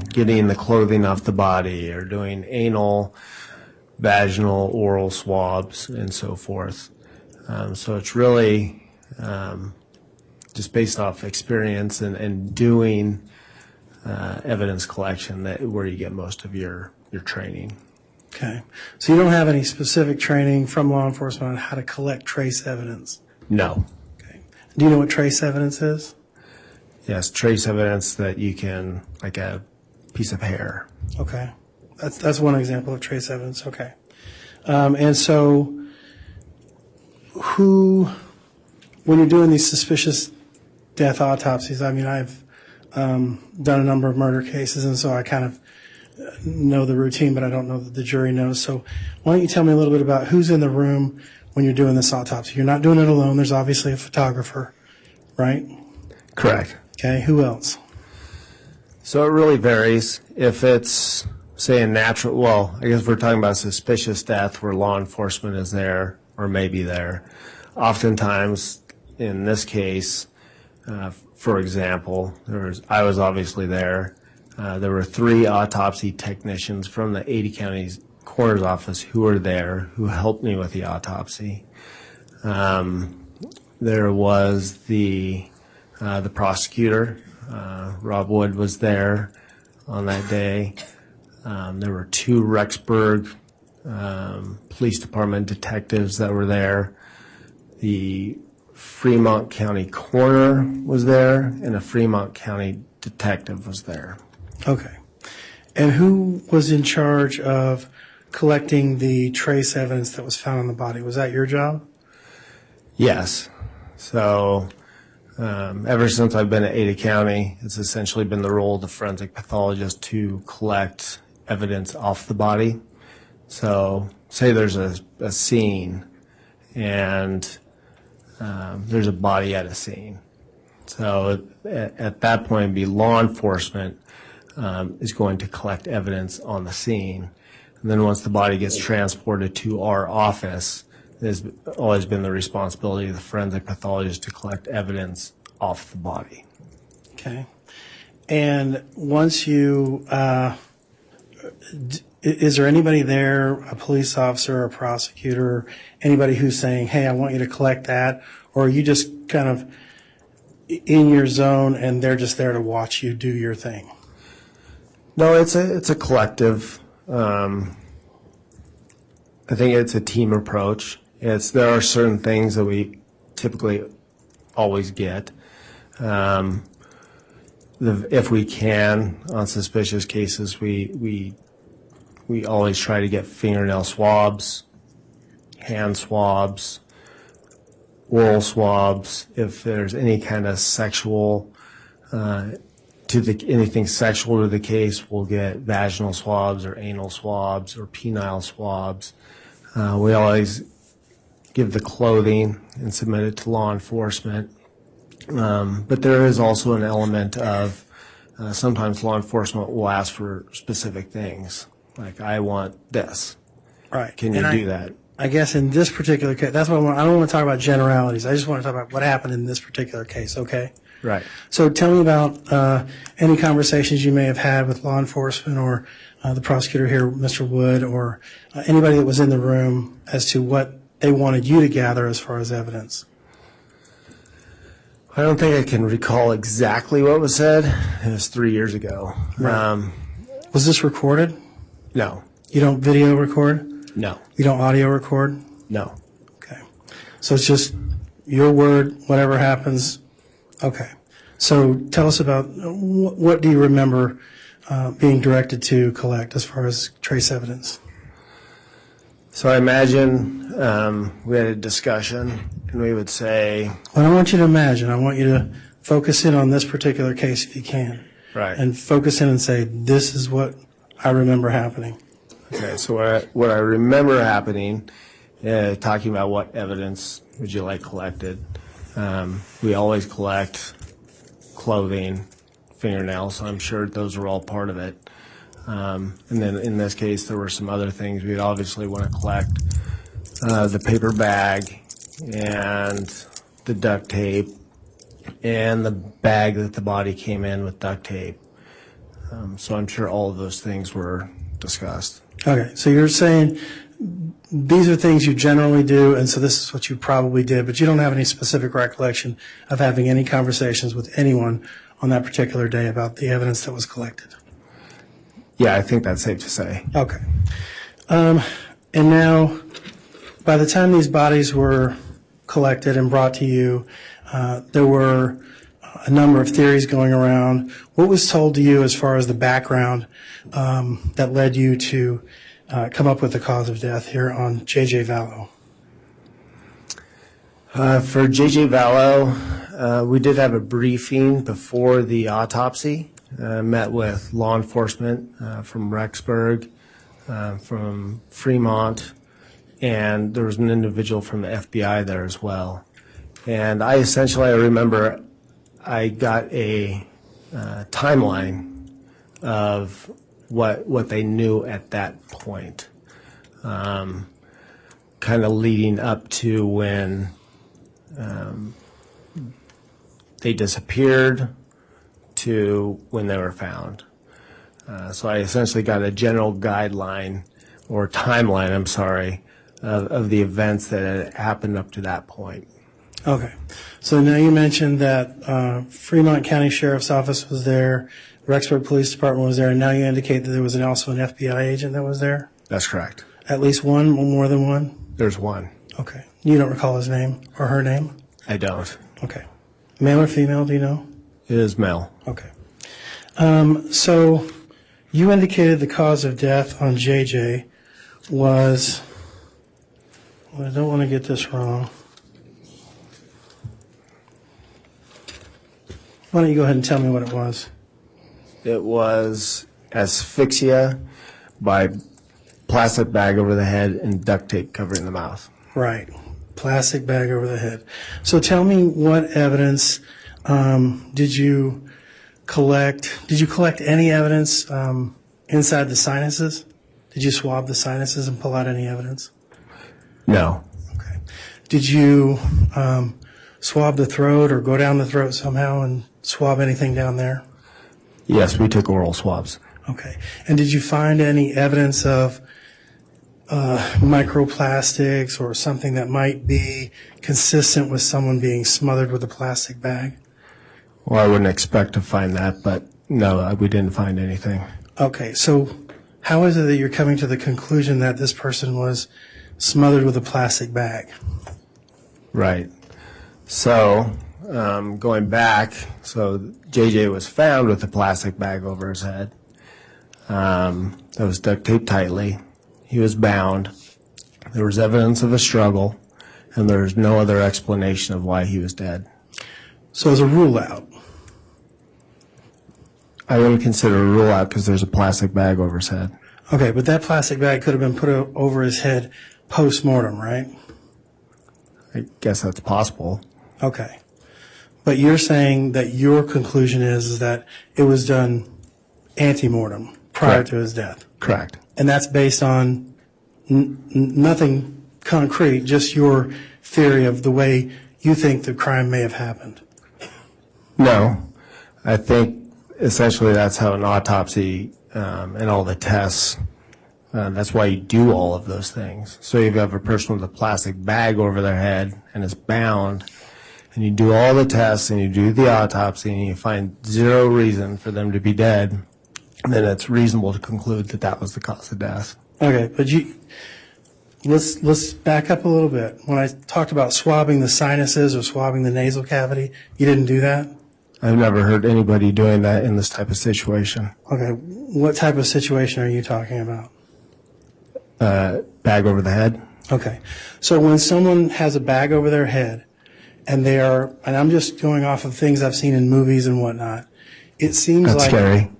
getting the clothing off the body, or doing anal, vaginal, oral swabs, and so forth. So it's really just based off experience and doing evidence collection where you get most of your training. Okay. So you don't have any specific training from law enforcement on how to collect trace evidence? No. Okay. Do you know what trace evidence is? Yes, trace evidence that you can, like a piece of hair. Okay. That's one example of trace evidence. Okay. And so when you're doing these suspicious death autopsies, I mean, I've done a number of murder cases, and so I kind of know the routine, but I don't know that the jury knows. So why don't you tell me a little bit about who's in the room when you're doing this autopsy? You're not doing it alone. There's obviously a photographer, right? Correct. Okay. Who else? So it really varies. If it's, say, a natural, well, I guess if we're talking about suspicious death where law enforcement is there or may be there. Oftentimes, in this case, for example, I was obviously there. There were 3 autopsy technicians from the 80 County Coroner's Office who were there, who helped me with the autopsy. There was the prosecutor, Rob Wood, was there on that day. There were 2 Rexburg Police Department detectives that were there. The Fremont County Coroner was there, and a Fremont County detective was there. Okay. And who was in charge of collecting the trace evidence that was found on the body? Was that your job? Yes. So ever since I've been at Ada County, it's essentially been the role of the forensic pathologist to collect evidence off the body. So say there's a scene and there's a body at a scene. So at that point, it'd be law enforcement is going to collect evidence on the scene. And then once the body gets transported to our office, it has always been the responsibility of the forensic pathologist to collect evidence off the body. Okay. And once you, is there anybody there, a police officer, a prosecutor, anybody who's saying, hey, I want you to collect that? Or are you just kind of in your zone and they're just there to watch you do your thing? No, it's a collective. I think it's a team approach. There are certain things that we typically always get. If we can, on suspicious cases, we always try to get fingernail swabs, hand swabs, oral swabs. If there's any kind of sexual anything sexual to the case, we'll get vaginal swabs or anal swabs or penile swabs. We always give the clothing and submit it to law enforcement. But there is also an element of sometimes law enforcement will ask for specific things, like I want this. Right. Can you do that? I guess in this particular case, that's what I don't want to talk about generalities. I just want to talk about what happened in this particular case, okay? Right. So tell me about any conversations you may have had with law enforcement or the prosecutor here, Mr. Wood, or anybody that was in the room as to what they wanted you to gather as far as evidence. I don't think I can recall exactly what was said. It was 3 years ago. Right. Was this recorded? No. You don't video record? No. You don't audio record? No. Okay. So it's just your word, whatever happens. Okay. So tell us about what do you remember being directed to collect as far as trace evidence? So I imagine we had a discussion, and we would say... Well, I don't want you to imagine. I want you to focus in on this particular case if you can. Right. And focus in and say, this is what I remember happening. Okay, so what I remember happening, talking about what evidence would you like collected, we always collect clothing, fingernails, so I'm sure those are all part of it. And then in this case, there were some other things. We'd obviously want to collect the paper bag and the duct tape and the bag that the body came in with duct tape. So I'm sure all of those things were discussed. Okay, so you're saying these are things you generally do, and so this is what you probably did, but you don't have any specific recollection of having any conversations with anyone on that particular day about the evidence that was collected. Yeah, I think that's safe to say. Okay. And now, by the time these bodies were collected and brought to you, there were a number of theories going around. What was told to you as far as the background that led you to come up with the cause of death here on J.J. Vallow? For J.J. Vallow, we did have a briefing before the autopsy. Met with law enforcement from Rexburg, from Fremont, and there was an individual from the FBI there as well. And I remember I got a timeline of what they knew at that point, kind of leading up to when they disappeared to when they were found. So I essentially got a general guideline or timeline, I'm sorry, of the events that had happened up to that point. Okay. So now you mentioned that Fremont County Sheriff's Office was there, Rexburg Police Department was there, and now you indicate that there was also an FBI agent that was there? That's correct. At least one, more than one? There's one. Okay. You don't recall his name or her name? I don't. Okay. Male or female, do you know? It is male. Okay. So you indicated the cause of death on JJ was, well, I don't want to get this wrong. Why don't you go ahead and tell me what it was? It was asphyxia by plastic bag over the head and duct tape covering the mouth. Right. Plastic bag over the head. So tell me what evidence did you collect? Did you collect any evidence inside the sinuses? Did you swab the sinuses and pull out any evidence? No. Okay. Did you swab the throat or go down the throat somehow and swab anything down there? Yes, we took oral swabs. Okay. And did you find any evidence of microplastics or something that might be consistent with someone being smothered with a plastic bag? Well, I wouldn't expect to find that, but no, we didn't find anything. Okay. So how is it that you're coming to the conclusion that this person was smothered with a plastic bag? Right. So, going back, so JJ was found with a plastic bag over his head. That was duct taped tightly. He was bound. There was evidence of a struggle, and there's no other explanation of why he was dead. So as a rule out. I wouldn't consider a rule out because there's a plastic bag over his head. Okay, but that plastic bag could have been put over his head post-mortem, right? I guess that's possible. Okay. But you're saying that your conclusion is that it was done ante-mortem prior Correct. to his death. Correct. And that's based on nothing concrete, just your theory of the way you think the crime may have happened. No. I think essentially that's how an autopsy and all the tests, that's why you do all of those things. So you have a person with a plastic bag over their head and is bound, and you do all the tests and you do the autopsy and you find zero reason for them to be dead, then it's reasonable to conclude that that was the cause of death. Okay, but let's back up a little bit. When I talked about swabbing the sinuses or swabbing the nasal cavity, you didn't do that? I've never heard anybody doing that in this type of situation. Okay, what type of situation are you talking about? Bag over the head? Okay, so when someone has a bag over their head and and I'm just going off of things I've seen in movies and whatnot, it seems That's like... scary.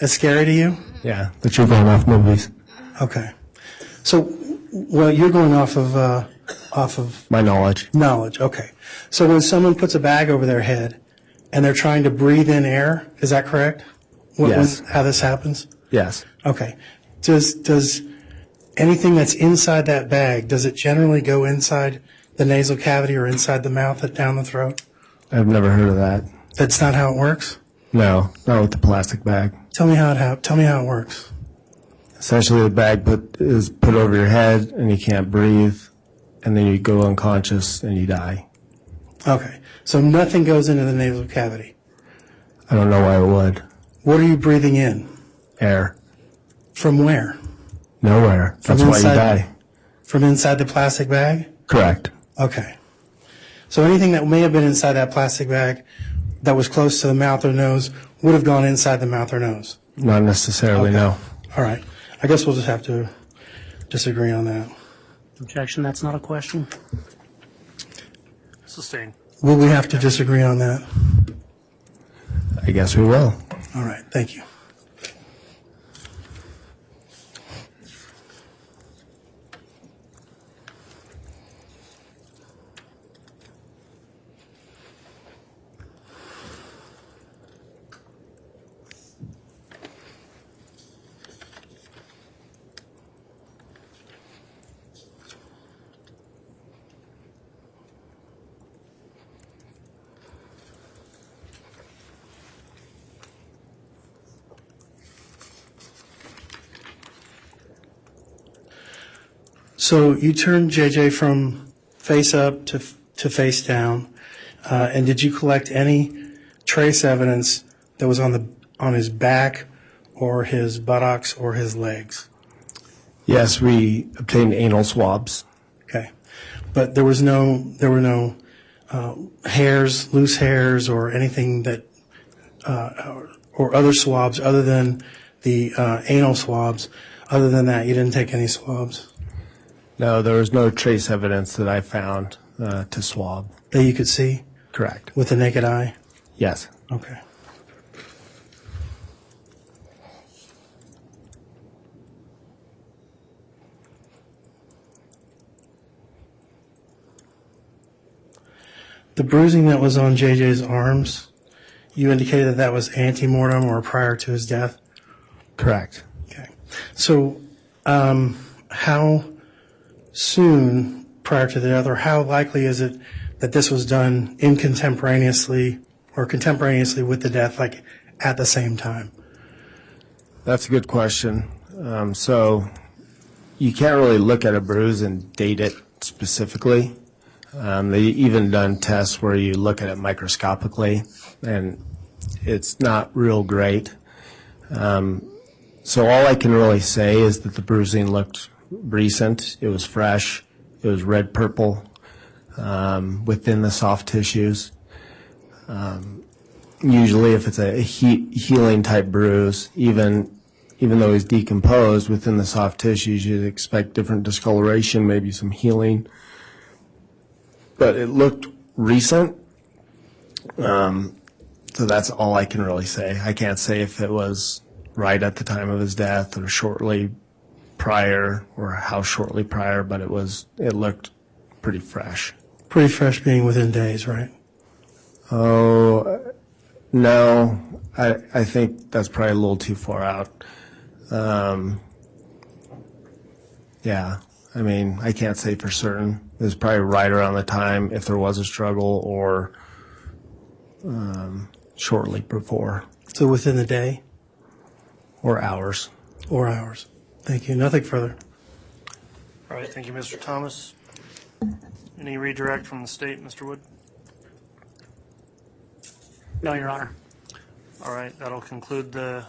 It's scary to you? Yeah, that you're going off movies. Okay. So, well, you're going off of My knowledge. knowledge. Okay. So when someone puts a bag over their head and they're trying to breathe in air, is that correct? Yes. How this happens? Yes. Okay. Does anything that's inside that bag, does it generally go inside the nasal cavity or inside the mouth and down the throat? I've never heard of that. That's not how it works? No, not with the plastic bag. Tell me how it works. Essentially, the bag is put over your head, and you can't breathe, and then you go unconscious and you die. Okay. So nothing goes into the nasal cavity. I don't know why it would. What are you breathing in? Air. From where? Nowhere. That's why you die. From inside the plastic bag? Correct. Okay. So anything that may have been inside that plastic bag that was close to the mouth or nose would have gone inside the mouth or nose? Not necessarily, no. All right. I guess we'll just have to disagree on that. Objection, that's not a question. Sustained. Will we have to disagree on that? I guess we will. All right. Thank you. So you turned JJ from face up to face down, and did you collect any trace evidence that was on his back or his buttocks or his legs? Yes, we obtained anal swabs. Okay, but there were no hairs, loose hairs, or anything that, or other swabs other than the anal swabs. Other than that, you didn't take any swabs No, there was no trace evidence that I found to swab. that you could see Correct. with the naked eye. Yes. Okay. The bruising that was on JJ's arms, you indicated that that was antemortem or prior to his death? Correct. Okay. So, how soon prior to the death, or how likely is it that this was done contemporaneously with the death, like at the same time? That's a good question. So you can't really look at a bruise and date it specifically. They even done tests where you look at it microscopically, and it's not real great. So all I can really say is that the bruising looked recent. It was fresh. It was red-purple within the soft tissues. Usually if it's a healing type bruise, even though he's decomposed within the soft tissues, you'd expect different discoloration, maybe some healing. But it looked recent. So that's all I can really say. I can't say if it was right at the time of his death or shortly prior or how shortly prior, but it looked pretty fresh. Pretty fresh being within days, right? Oh, no, I think that's probably a little too far out. Yeah, I mean, I can't say for certain. It was probably right around the time if there was a struggle or shortly before. So within the day? Or hours. Or hours. Thank you. Nothing further. All right, thank you, Mr. Thomas. Any redirect from the state, Mr. Wood? No, Your Honor. All right, that'll conclude the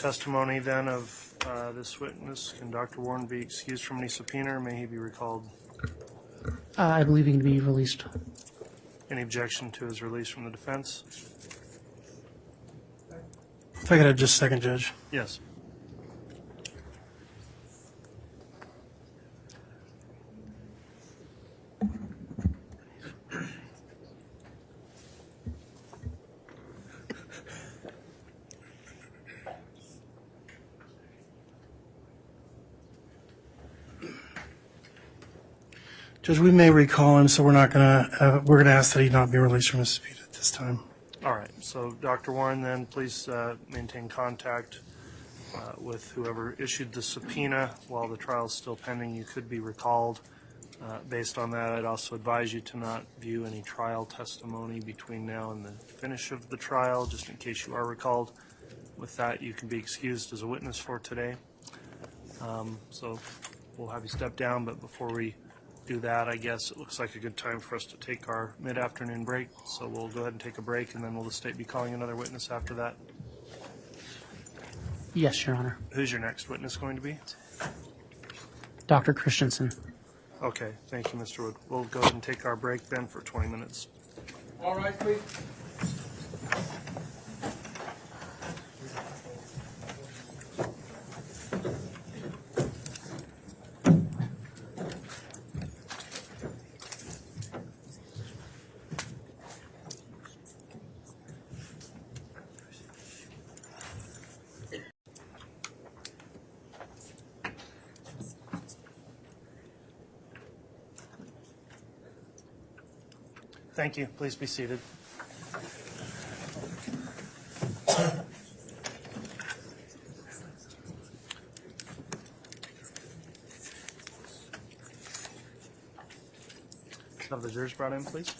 testimony then of this witness. Can Dr. Warren be excused from any subpoena, or may he be recalled? I believe he can be released. Any objection to his release from the defense? If I could have just a second, Judge. Yes. Judge, we may recall him, so we're gonna ask that he not be released from his subpoena at this time. All right, so Dr. Warren, then please maintain contact with whoever issued the subpoena while the trial is still pending. You could be recalled. Based on that, I'd also advise you to not view any trial testimony between now and the finish of the trial, just in case you are recalled. With that, you can be excused as a witness for today. So we'll have you step down, but before we do that, I guess it looks like a good time for us to take our mid-afternoon break. So we'll go ahead and take a break, and then will the state be calling another witness after that? Yes, Your Honor. Who's your next witness going to be? Dr. Christensen. Okay, thank you, Mr. Wood. We'll go ahead and take our break then for 20 minutes. All right, please. Thank you. Please be seated. Have the jurors brought in, please.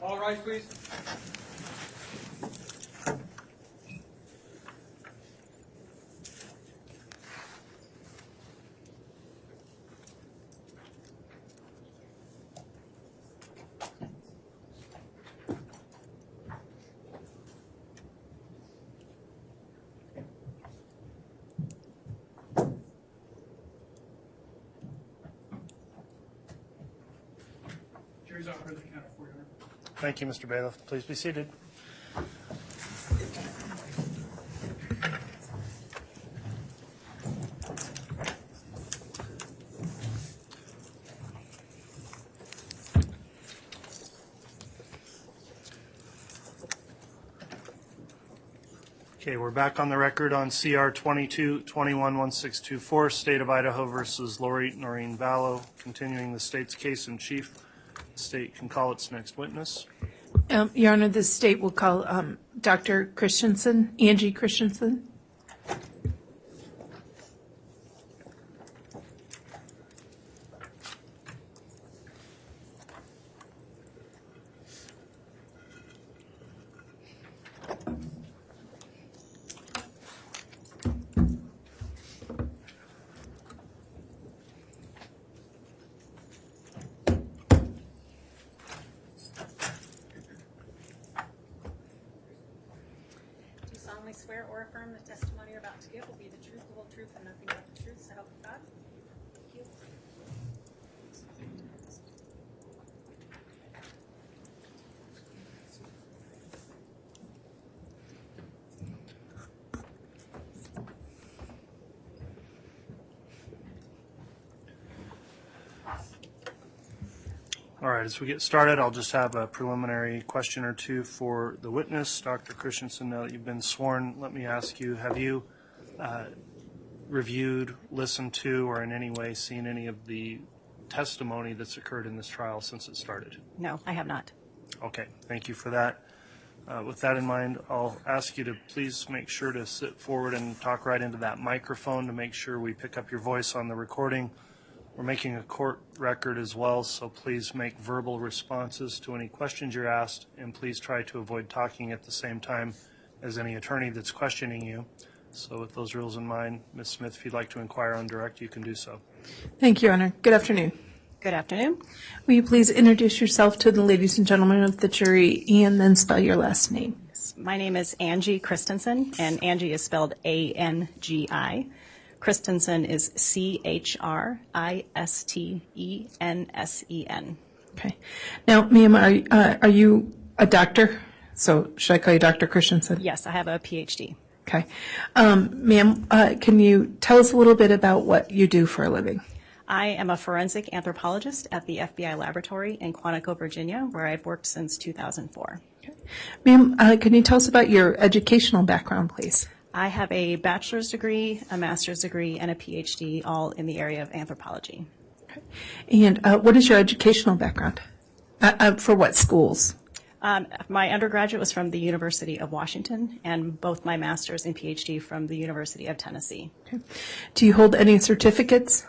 All rise, please. Jury's out for the count of 4 Your Honor. Thank you, Mr. Bailiff. Please be seated. Okay, we're back on the record on CR 22-21-1624, State of Idaho versus Lori Vallow, continuing the state's case in chief. The state can call its next witness. Your Honor, the state will call Dr. Christensen, Angie Christensen. Swear or affirm the testimony you're about to give will be the truth, the whole truth, and nothing but the truth, so help you God. Thank you. All right, as we get started, I'll just have a preliminary question or two for the witness. Dr. Christensen, now that you've been sworn, let me ask you, have you reviewed, listened to, or in any way seen any of the testimony that's occurred in this trial since it started? No, I have not. Okay, thank you for that. With that in mind, I'll ask you to please make sure to sit forward and talk right into that microphone to make sure we pick up your voice on the recording. We're making a court record as well, so please make verbal responses to any questions you're asked, and please try to avoid talking at the same time as any attorney that's questioning you. So with those rules in mind, Ms. Smith, if you'd like to inquire on direct, you can do so. Thank you, Your Honor. Good afternoon. Good afternoon. Will you please introduce yourself to the ladies and gentlemen of the jury and then spell your last name? My name is Angie Christensen, and Angie is spelled A-N-G-I. Christensen is C-H-R-I-S-T-E-N-S-E-N. Okay. Now, ma'am, are you a doctor? So should I call you Dr. Christensen? Yes, I have a PhD. Okay. Ma'am, can you tell us a little bit about what you do for a living? I am a forensic anthropologist at the FBI laboratory in Quantico, Virginia, where I've worked since 2004. Okay. Ma'am, can you tell us about your educational background, please? I have a bachelor's degree, a master's degree, and a PhD, all in the area of anthropology. Okay. And what is your educational background? For what schools? My undergraduate was from the University of Washington, and both my master's and PhD from the University of Tennessee. Okay. Do you hold any certificates?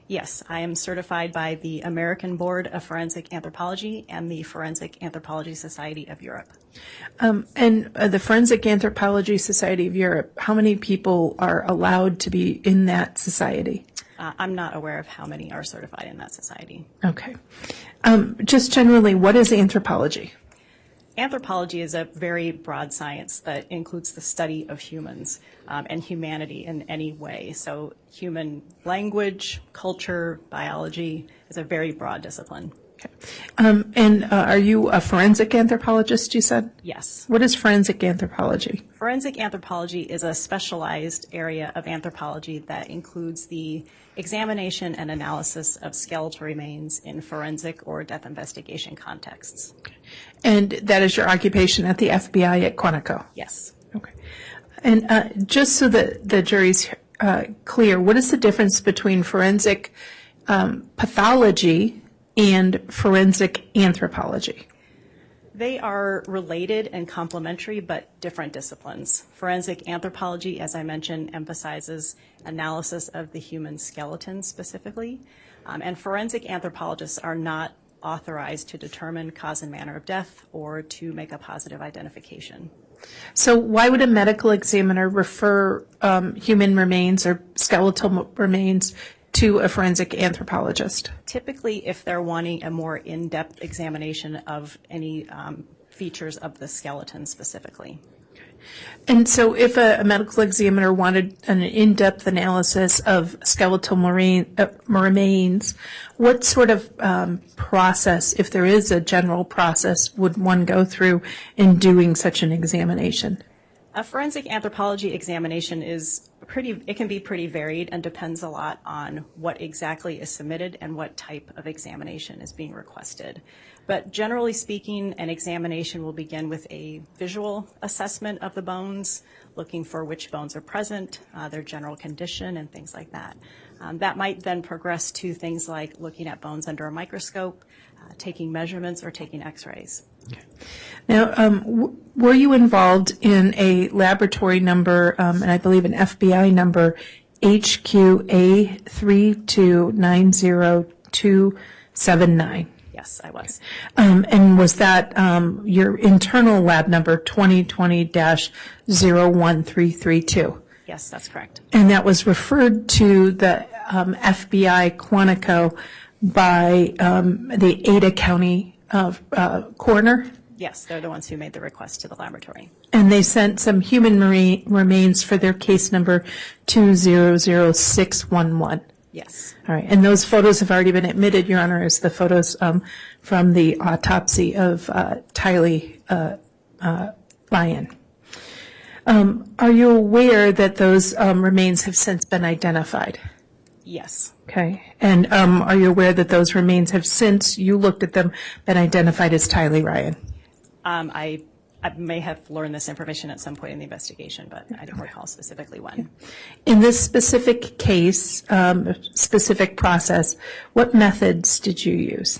Yes, I am certified by the American Board of Forensic Anthropology and the Forensic Anthropology Society of Europe. And the Forensic Anthropology Society of Europe, how many people are allowed to be in that society? I'm not aware of how many are certified in that society. Okay. Just generally, what is anthropology? Anthropology is a very broad science that includes the study of humans and humanity in any way. So human language, culture, biology is a very broad discipline. Okay. And are you a forensic anthropologist, you said? Yes. What is forensic anthropology? Forensic anthropology is a specialized area of anthropology that includes the examination and analysis of skeletal remains in forensic or death investigation contexts. Okay. And that is your occupation at the FBI at Quantico? Yes. Okay. And just so that the jury's clear, what is the difference between forensic pathology and forensic anthropology? They are related and complementary, but different disciplines. Forensic anthropology, as I mentioned, emphasizes analysis of the human skeleton specifically, and forensic anthropologists are not authorized to determine cause and manner of death or to make a positive identification. So why would a medical examiner refer human remains or skeletal remains to a forensic anthropologist? Typically, if they're wanting a more in-depth examination of any features of the skeleton specifically. And so if a medical examiner wanted an in-depth analysis of skeletal remains, what sort of process, if there is a general process, would one go through in doing such an examination? A forensic anthropology examination it can be pretty varied and depends a lot on what exactly is submitted and what type of examination is being requested. But generally speaking, an examination will begin with a visual assessment of the bones, looking for which bones are present, their general condition, and things like that. That might then progress to things like looking at bones under a microscope, taking measurements, or taking x-rays. Okay. Now, were you involved in a laboratory number, and I believe an FBI number, HQA3290279? Yes, I was. And was that your internal lab number 2020-01332? Yes, that's correct. And that was referred to the FBI Quantico by the Ada County coroner? Yes, they're the ones who made the request to the laboratory. And they sent some human remains for their case number 200611. Yes. All right. And those photos have already been admitted, Your Honor, as the photos from the autopsy of Tylee Ryan. Are you aware that those remains have since been identified? Yes. Okay. And are you aware that those remains have since you looked at them been identified as Tylee Ryan? I may have learned this information at some point in the investigation, but I don't recall specifically when. In this specific case, specific process, what methods did you use?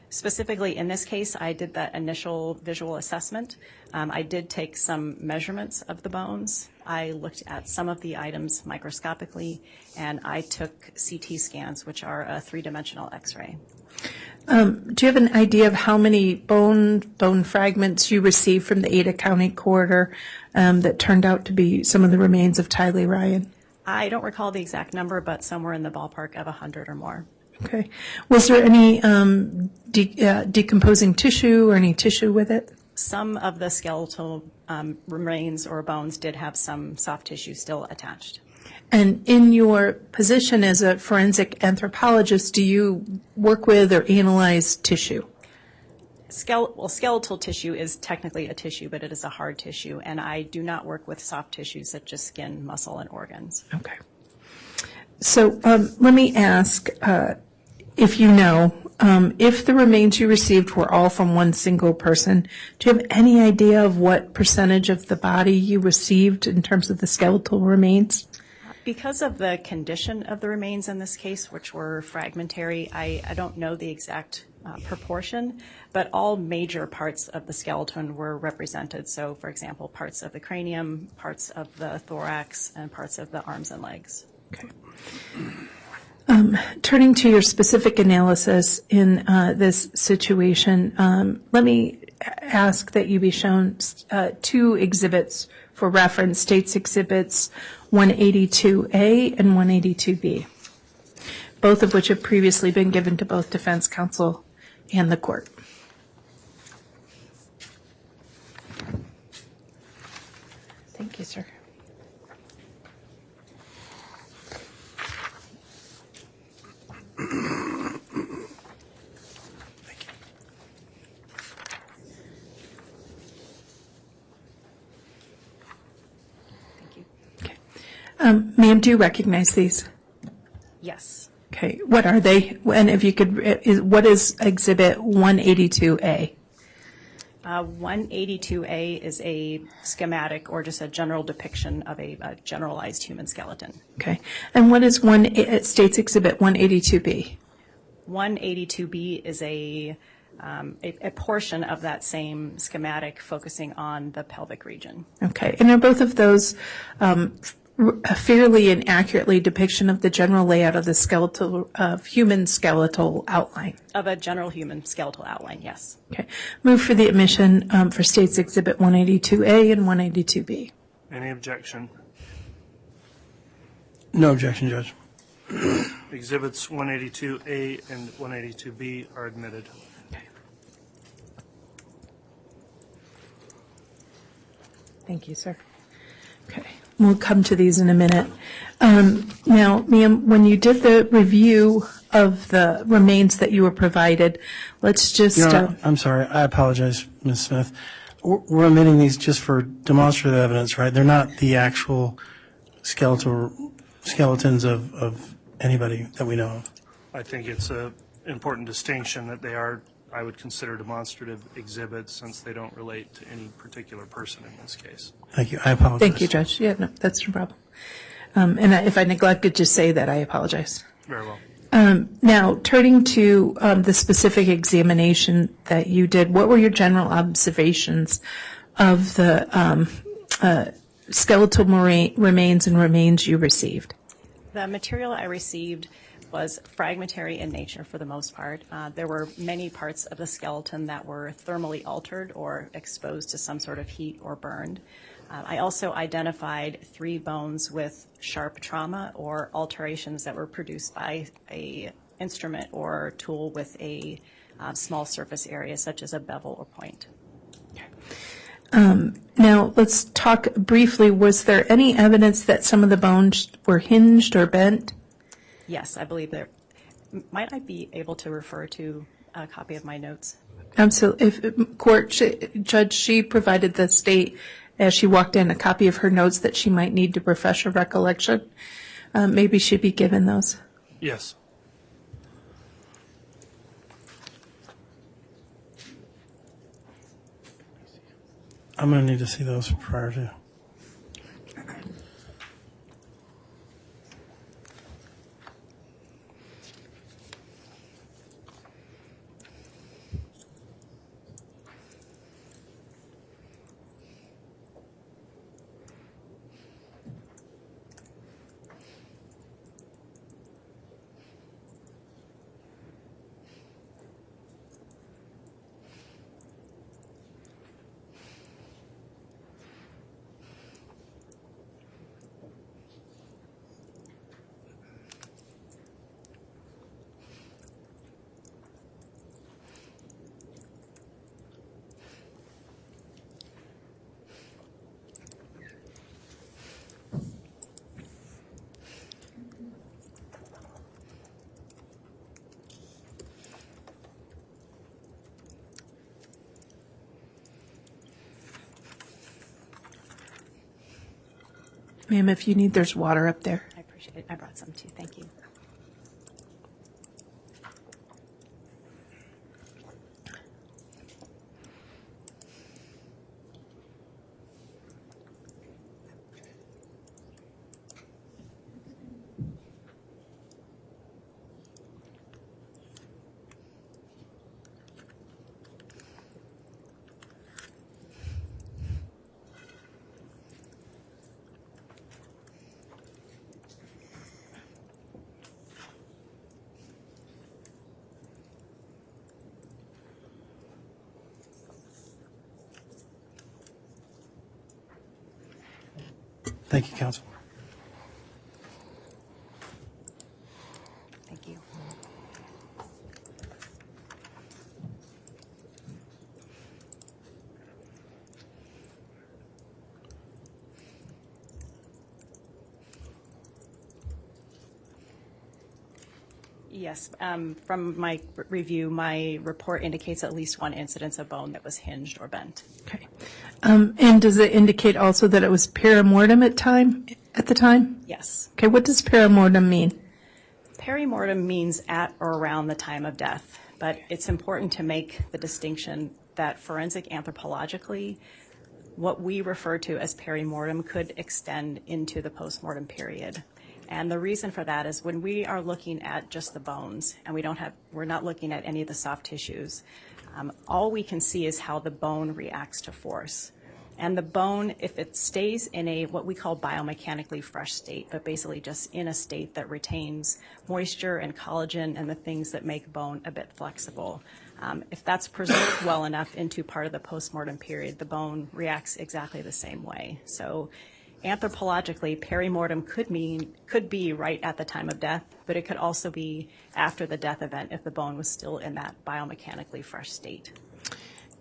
Specifically in this case, I did that initial visual assessment. I did take some measurements of the bones. I looked at some of the items microscopically, and I took CT scans, which are a three-dimensional X-ray. Do you have an idea of how many bone fragments you received from the Ada County coroner that turned out to be some of the remains of Tylee Ryan? I don't recall the exact number, but somewhere in the ballpark of 100 or more. Okay. Was there any decomposing tissue or any tissue with it? Some of the skeletal remains or bones did have some soft tissue still attached. And in your position as a forensic anthropologist, do you work with or analyze tissue? Skeletal tissue is technically a tissue, but it is a hard tissue, and I do not work with soft tissues such as skin, muscle, and organs. Okay. So let me ask, if you know, if the remains you received were all from one single person, do you have any idea of what percentage of the body you received in terms of the skeletal remains? Because of the condition of the remains in this case, which were fragmentary, I don't know the exact proportion, but all major parts of the skeleton were represented. So, for example, parts of the cranium, parts of the thorax, and parts of the arms and legs. Okay. Turning to your specific analysis in this situation, let me ask that you be shown two exhibits for reference, States Exhibits 182A and 182B, both of which have previously been given to both defense counsel and the court. Thank you, sir. Ma'am, do you recognize these? Yes. Okay. What are they? And if you could, what is Exhibit 182A? 182A is a schematic or just a general depiction of a generalized human skeleton. Okay. And what is States Exhibit 182B? 182B is a portion of that same schematic focusing on the pelvic region. Okay. And are both of those a fairly and accurately depiction of the general layout of the human skeletal outline? Of a general human skeletal outline, yes. Okay. Move for the admission for States Exhibit 182A and 182B. Any objection? No objection, Judge. Exhibits 182A and 182B are admitted. Thank you, sir. Okay, we'll come to these in a minute. Now, ma'am, when you did the review of the remains that you were provided, let's just... I'm sorry. I apologize, Ms. Smith. We're omitting these just for demonstrative evidence, right? They're not the actual skeletons of anybody that we know of. I think it's an important distinction that they are, I would consider, demonstrative exhibits since they don't relate to any particular person in this case. Thank you. I apologize. Thank you, Judge. Yeah, no, that's no problem. And if I neglected to say that, I apologize. Very well. Now, turning to the specific examination that you did, what were your general observations of the skeletal remains and remains you received? The material I received was fragmentary in nature for the most part. There were many parts of the skeleton that were thermally altered or exposed to some sort of heat or burned. I also identified 3 bones with sharp trauma or alterations that were produced by a instrument or tool with a small surface area, such as a bevel or point. Now, let's talk briefly. Was there any evidence that some of the bones were hinged or bent? Yes, I believe there. Might I be able to refer to a copy of my notes? Absolutely. Judge, she provided the state, as she walked in, a copy of her notes that she might need to refresh her recollection. Maybe she'd be given those. Yes. I'm going to need to see those prior to. Ma'am, if you need, there's water up there. I appreciate it. I brought some too. Thank you. Thank you, counsel. Thank you. Yes, from my review, my report indicates at least one incidence of bone that was hinged or bent. Okay. And does it indicate also that it was perimortem at the time? Yes. Okay, what does perimortem mean? Perimortem means at or around the time of death, but it's important to make the distinction that forensic anthropologically, what we refer to as perimortem could extend into the postmortem period. And the reason for that is when we are looking at just the bones and we're not looking at any of the soft tissues, all we can see is how the bone reacts to force. And the bone, if it stays in a what we call biomechanically fresh state, but basically just in a state that retains moisture and collagen and the things that make bone a bit flexible, if that's preserved well enough into part of the postmortem period, the bone reacts exactly the same way. So anthropologically, perimortem could be right at the time of death, but it could also be after the death event if the bone was still in that biomechanically fresh state.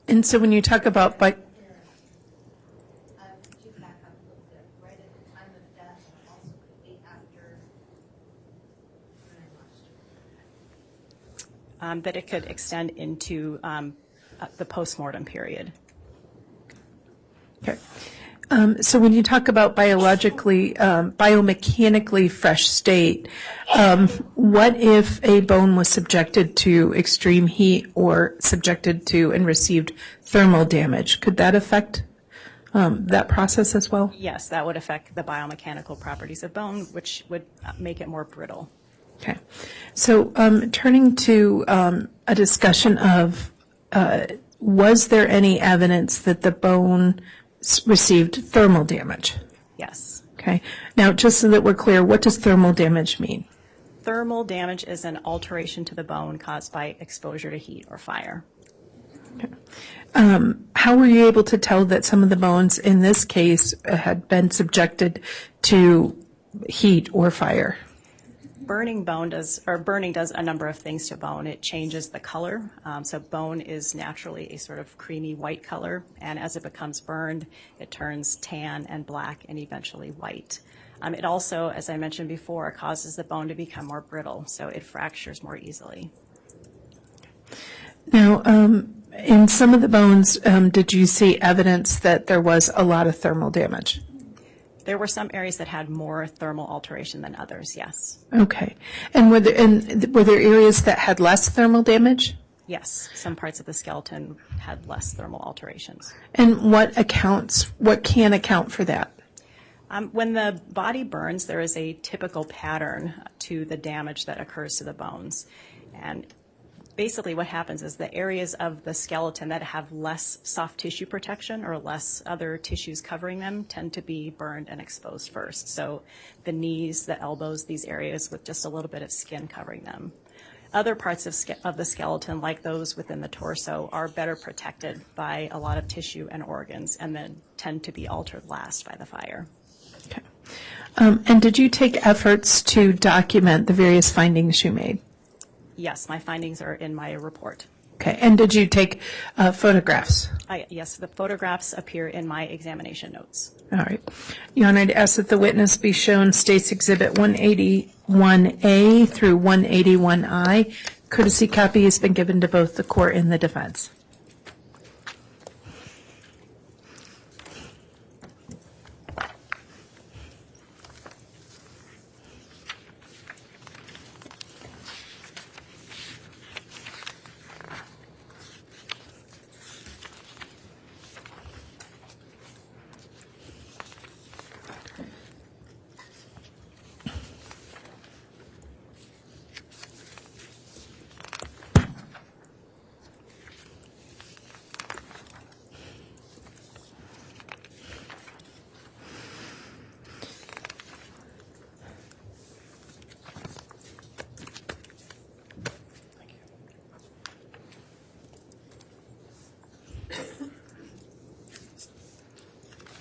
And so when you talk about Could you back up a little bit? Right at the time of death, also could be after. That it could extend into the postmortem period. Okay. So when you talk about biomechanically fresh state, what if a bone was subjected to extreme heat or subjected to and received thermal damage? Could that affect that process as well? Yes, that would affect the biomechanical properties of bone, which would make it more brittle. Okay. So turning to a discussion of was there any evidence that the bone received thermal damage? Yes. Okay. Now, just so that we're clear, what does thermal damage mean? Thermal damage is an alteration to the bone caused by exposure to heat or fire. Okay. How were you able to tell that some of the bones in this case had been subjected to heat or fire? Burning does a number of things to bone. It changes the color. So bone is naturally a sort of creamy white color, and as it becomes burned, it turns tan and black and eventually white. It also, as I mentioned before, causes the bone to become more brittle, so it fractures more easily. Now, in some of the bones, did you see evidence that there was a lot of thermal damage? There were some areas that had more thermal alteration than others, yes. Okay. And were there areas that had less thermal damage? Yes, some parts of the skeleton had less thermal alterations. And what can account for that? When the body burns, there is a typical pattern to the damage that occurs to the bones. And basically what happens is the areas of the skeleton that have less soft tissue protection or less other tissues covering them tend to be burned and exposed first. So the knees, the elbows, these areas with just a little bit of skin covering them. Other parts of the skeleton, like those within the torso, are better protected by a lot of tissue and organs and then tend to be altered last by the fire. Okay. And did you take efforts to document the various findings you made? Yes, my findings are in my report. Okay. And did you take photographs? Yes, the photographs appear in my examination notes. All right. Your Honor, I'd ask that the witness be shown State's Exhibit 181A through 181I. Courtesy copy has been given to both the court and the defense.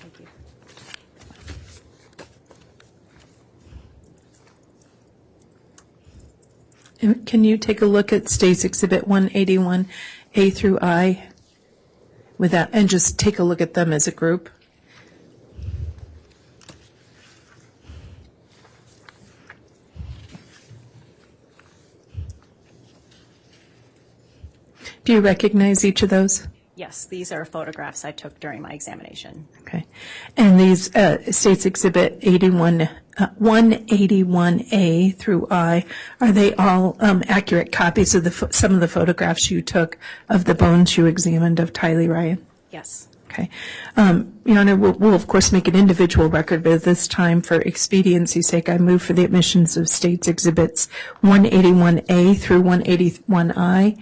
Thank you. And can you take a look at State's Exhibit 181A through I with that, and just take a look at them as a group? Do you recognize each of those? Yes, these are photographs I took during my examination. Okay. And these State's Exhibit 181A through I, are they all accurate copies of some of the photographs you took of the bones you examined of Tylee Ryan? Yes. Okay. Your Honor, we'll of course make an individual record, but at this time, for expediency's sake, I move for the admissions of State's Exhibits 181A through 181I,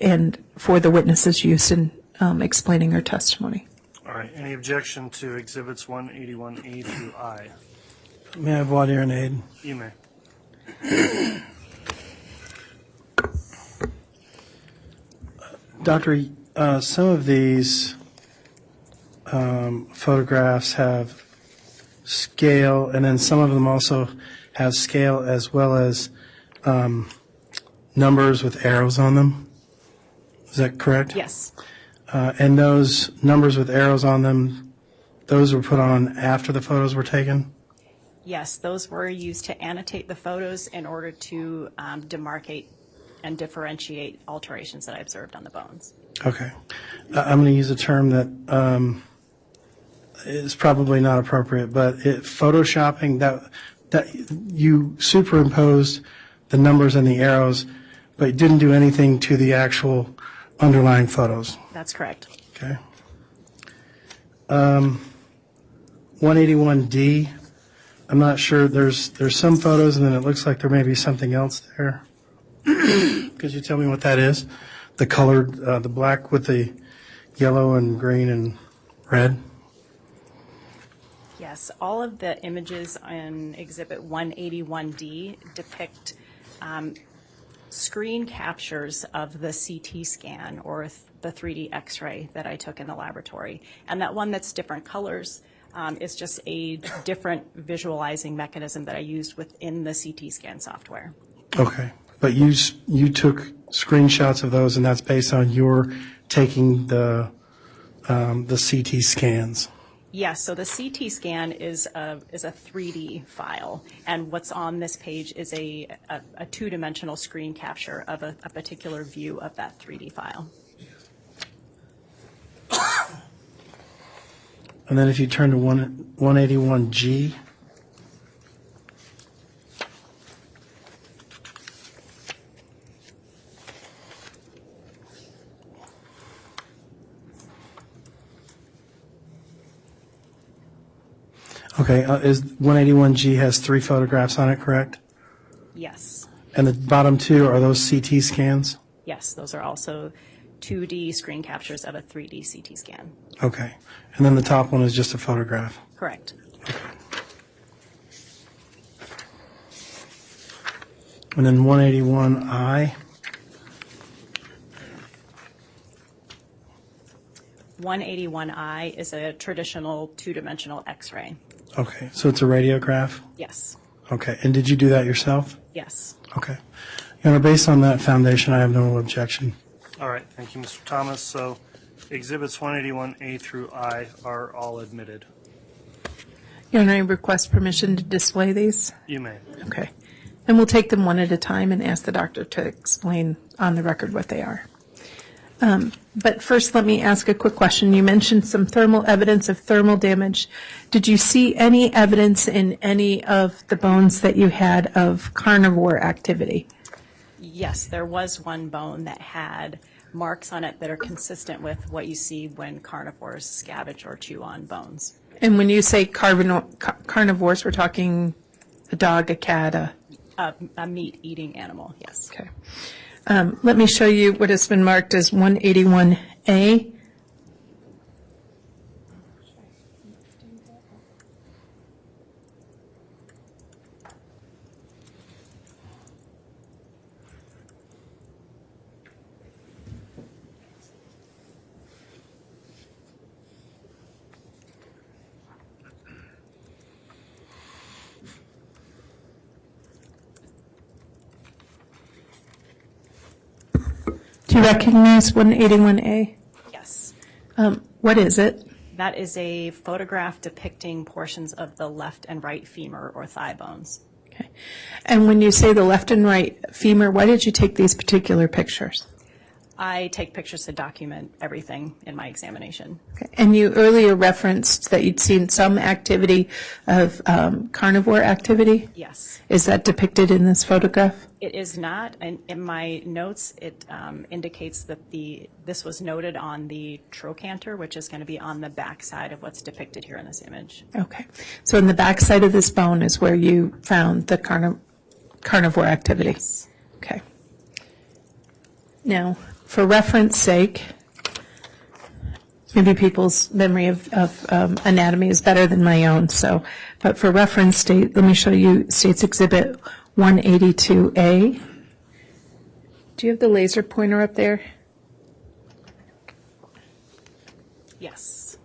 and for the witness's use in explaining her testimony. right, any objection to exhibits 181A through I? May I have water and aid? You may. Doctor, some of these photographs have scale, and then some of them also have scale as well as numbers with arrows on them. Is that correct? Yes. And those numbers with arrows on them, those were put on after the photos were taken? Yes, those were used to annotate the photos in order to demarcate and differentiate alterations that I observed on the bones. Okay. I'm going to use a term that is probably not appropriate, but photoshopping, that you superimposed the numbers and the arrows, but you didn't do anything to the actual underlying photos. That's correct. Okay. 181D, I'm not sure. There's some photos, and then it looks like there may be something else there. Could you tell me what that is? The colored, the black with the yellow and green and red? Yes, all of the images in Exhibit 181D depict screen captures of the CT scan or the 3D X-ray that I took in the laboratory. And that one that's different colors is just a different visualizing mechanism that I used within the CT scan software. Okay. But you took screenshots of those, and that's based on your taking the CT scans. Yes, so the CT scan is a 3D file, and what's on this page is a two-dimensional screen capture of a particular view of that 3D file. And then if you turn to 181G. Okay, is 181G has 3 photographs on it, correct? Yes. And the bottom 2, are those CT scans? Yes, those are also 2D screen captures of a 3D CT scan. Okay. And then the top one is just a photograph? Correct. And then 181I? 181I is a traditional two-dimensional X-ray. Okay, so it's a radiograph? Yes. Okay, and did you do that yourself? Yes. Okay. Your Honor, based on that foundation, I have no objection. All right, thank you, Mr. Thomas. So exhibits 181A through I are all admitted. Your Honor, I request permission to display these. You may. Okay. And we'll take them one at a time and ask the doctor to explain on the record what they are. But first, let me ask a quick question. You mentioned some thermal evidence of thermal damage. Did you see any evidence in any of the bones that you had of carnivore activity? Yes, there was one bone that had marks on it that are consistent with what you see when carnivores scavenge or chew on bones. And when you say carnivores, we're talking a dog, a cat, A meat-eating animal, yes. Okay. Let me show you what has been marked as 181A. Do you recognize 181A? Yes. What is it? That is a photograph depicting portions of the left and right femur or thigh bones. Okay. And when you say the left and right femur, why did you take these particular pictures? I take pictures to document everything in my examination. Okay. And you earlier referenced that you'd seen some activity of carnivore activity? Yes. Is that depicted in this photograph? It is not. And in my notes, it indicates that this was noted on the trochanter, which is going to be on the back side of what's depicted here in this image. Okay. So in the back side of this bone is where you found the carnivore activity? Yes. Okay. Now, for reference sake, maybe people's memory of anatomy is better than my own. So, but for reference, let me show you State's Exhibit 182A. Do you have the laser pointer up there? Yes.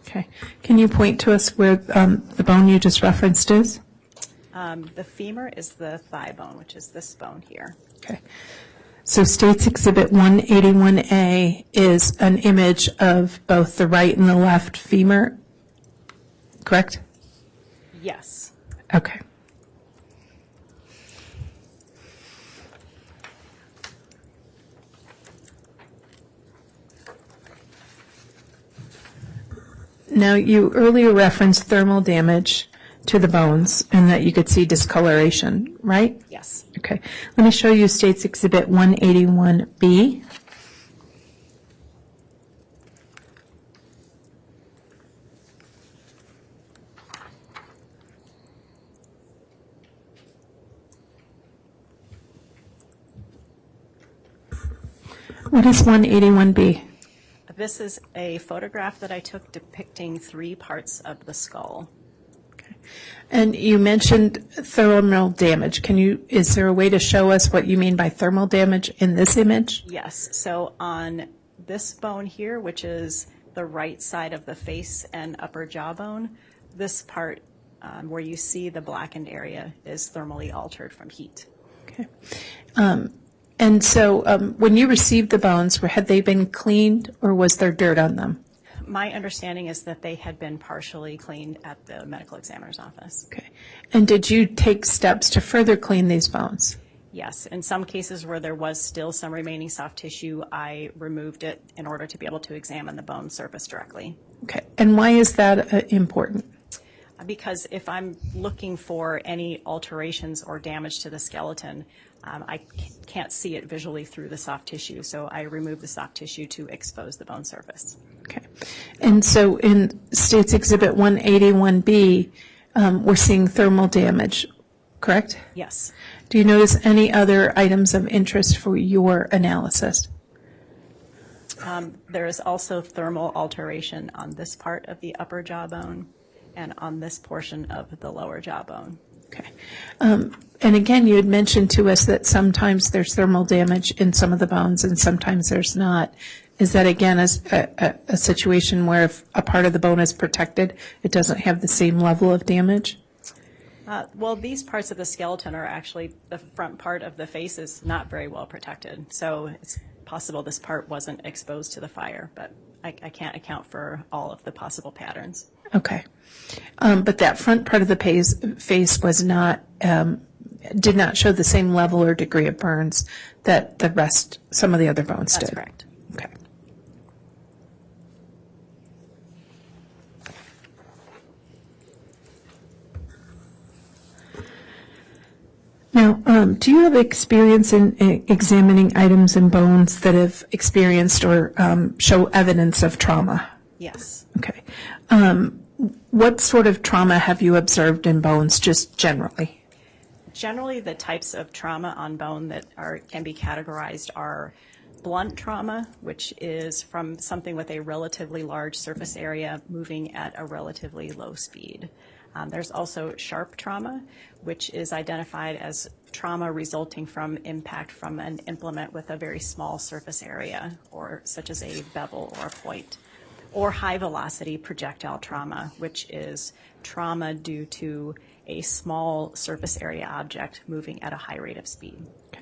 Okay. Can you point to us where the bone you just referenced is? The femur is the thigh bone, which is this bone here. Okay. So State's Exhibit 181A is an image of both the right and the left femur, correct? Yes. Okay. Now, you earlier referenced thermal damage to the bones and that you could see discoloration, right? Yes. Okay. Let me show you State's Exhibit 181B. What is 181B? This is a photograph that I took depicting 3 parts of the skull. Okay. And you mentioned thermal damage. Is there a way to show us what you mean by thermal damage in this image? Yes. So on this bone here, which is the right side of the face and upper jawbone, this part where you see the blackened area is thermally altered from heat. Okay. And so when you received the bones, had they been cleaned or was there dirt on them? My understanding is that they had been partially cleaned at the medical examiner's office. Okay. And did you take steps to further clean these bones? Yes. In some cases where there was still some remaining soft tissue, I removed it in order to be able to examine the bone surface directly. Okay. And why is that important? Because if I'm looking for any alterations or damage to the skeleton, I can't see it visually through the soft tissue, so I remove the soft tissue to expose the bone surface. Okay. And so in State's Exhibit 181B, we're seeing thermal damage, correct? Yes. Do you notice any other items of interest for your analysis? There is also thermal alteration on this part of the upper jawbone and on this portion of the lower jawbone. Okay. And again, you had mentioned to us that sometimes there's thermal damage in some of the bones and sometimes there's not. Is that, again, a situation where if a part of the bone is protected, it doesn't have the same level of damage? Well, these parts of the skeleton are actually, the front part of the face is not very well protected. So it's possible this part wasn't exposed to the fire, but I can't account for all of the possible patterns. Okay. But that front part of the face was not, did not show the same level or degree of burns that the rest, some of the other bones did. That's correct. Okay. Now, do you have experience in examining items in bones that have experienced or show evidence of trauma? Yes. Okay. What sort of trauma have you observed in bones, just generally? Generally, the types of trauma on bone that can be categorized are blunt trauma, which is from something with a relatively large surface area moving at a relatively low speed. There's also sharp trauma, which is identified as trauma resulting from impact from an implement with a very small surface area, or such as a bevel or a point. Or high velocity projectile trauma, which is trauma due to a small surface area object moving at a high rate of speed. Okay.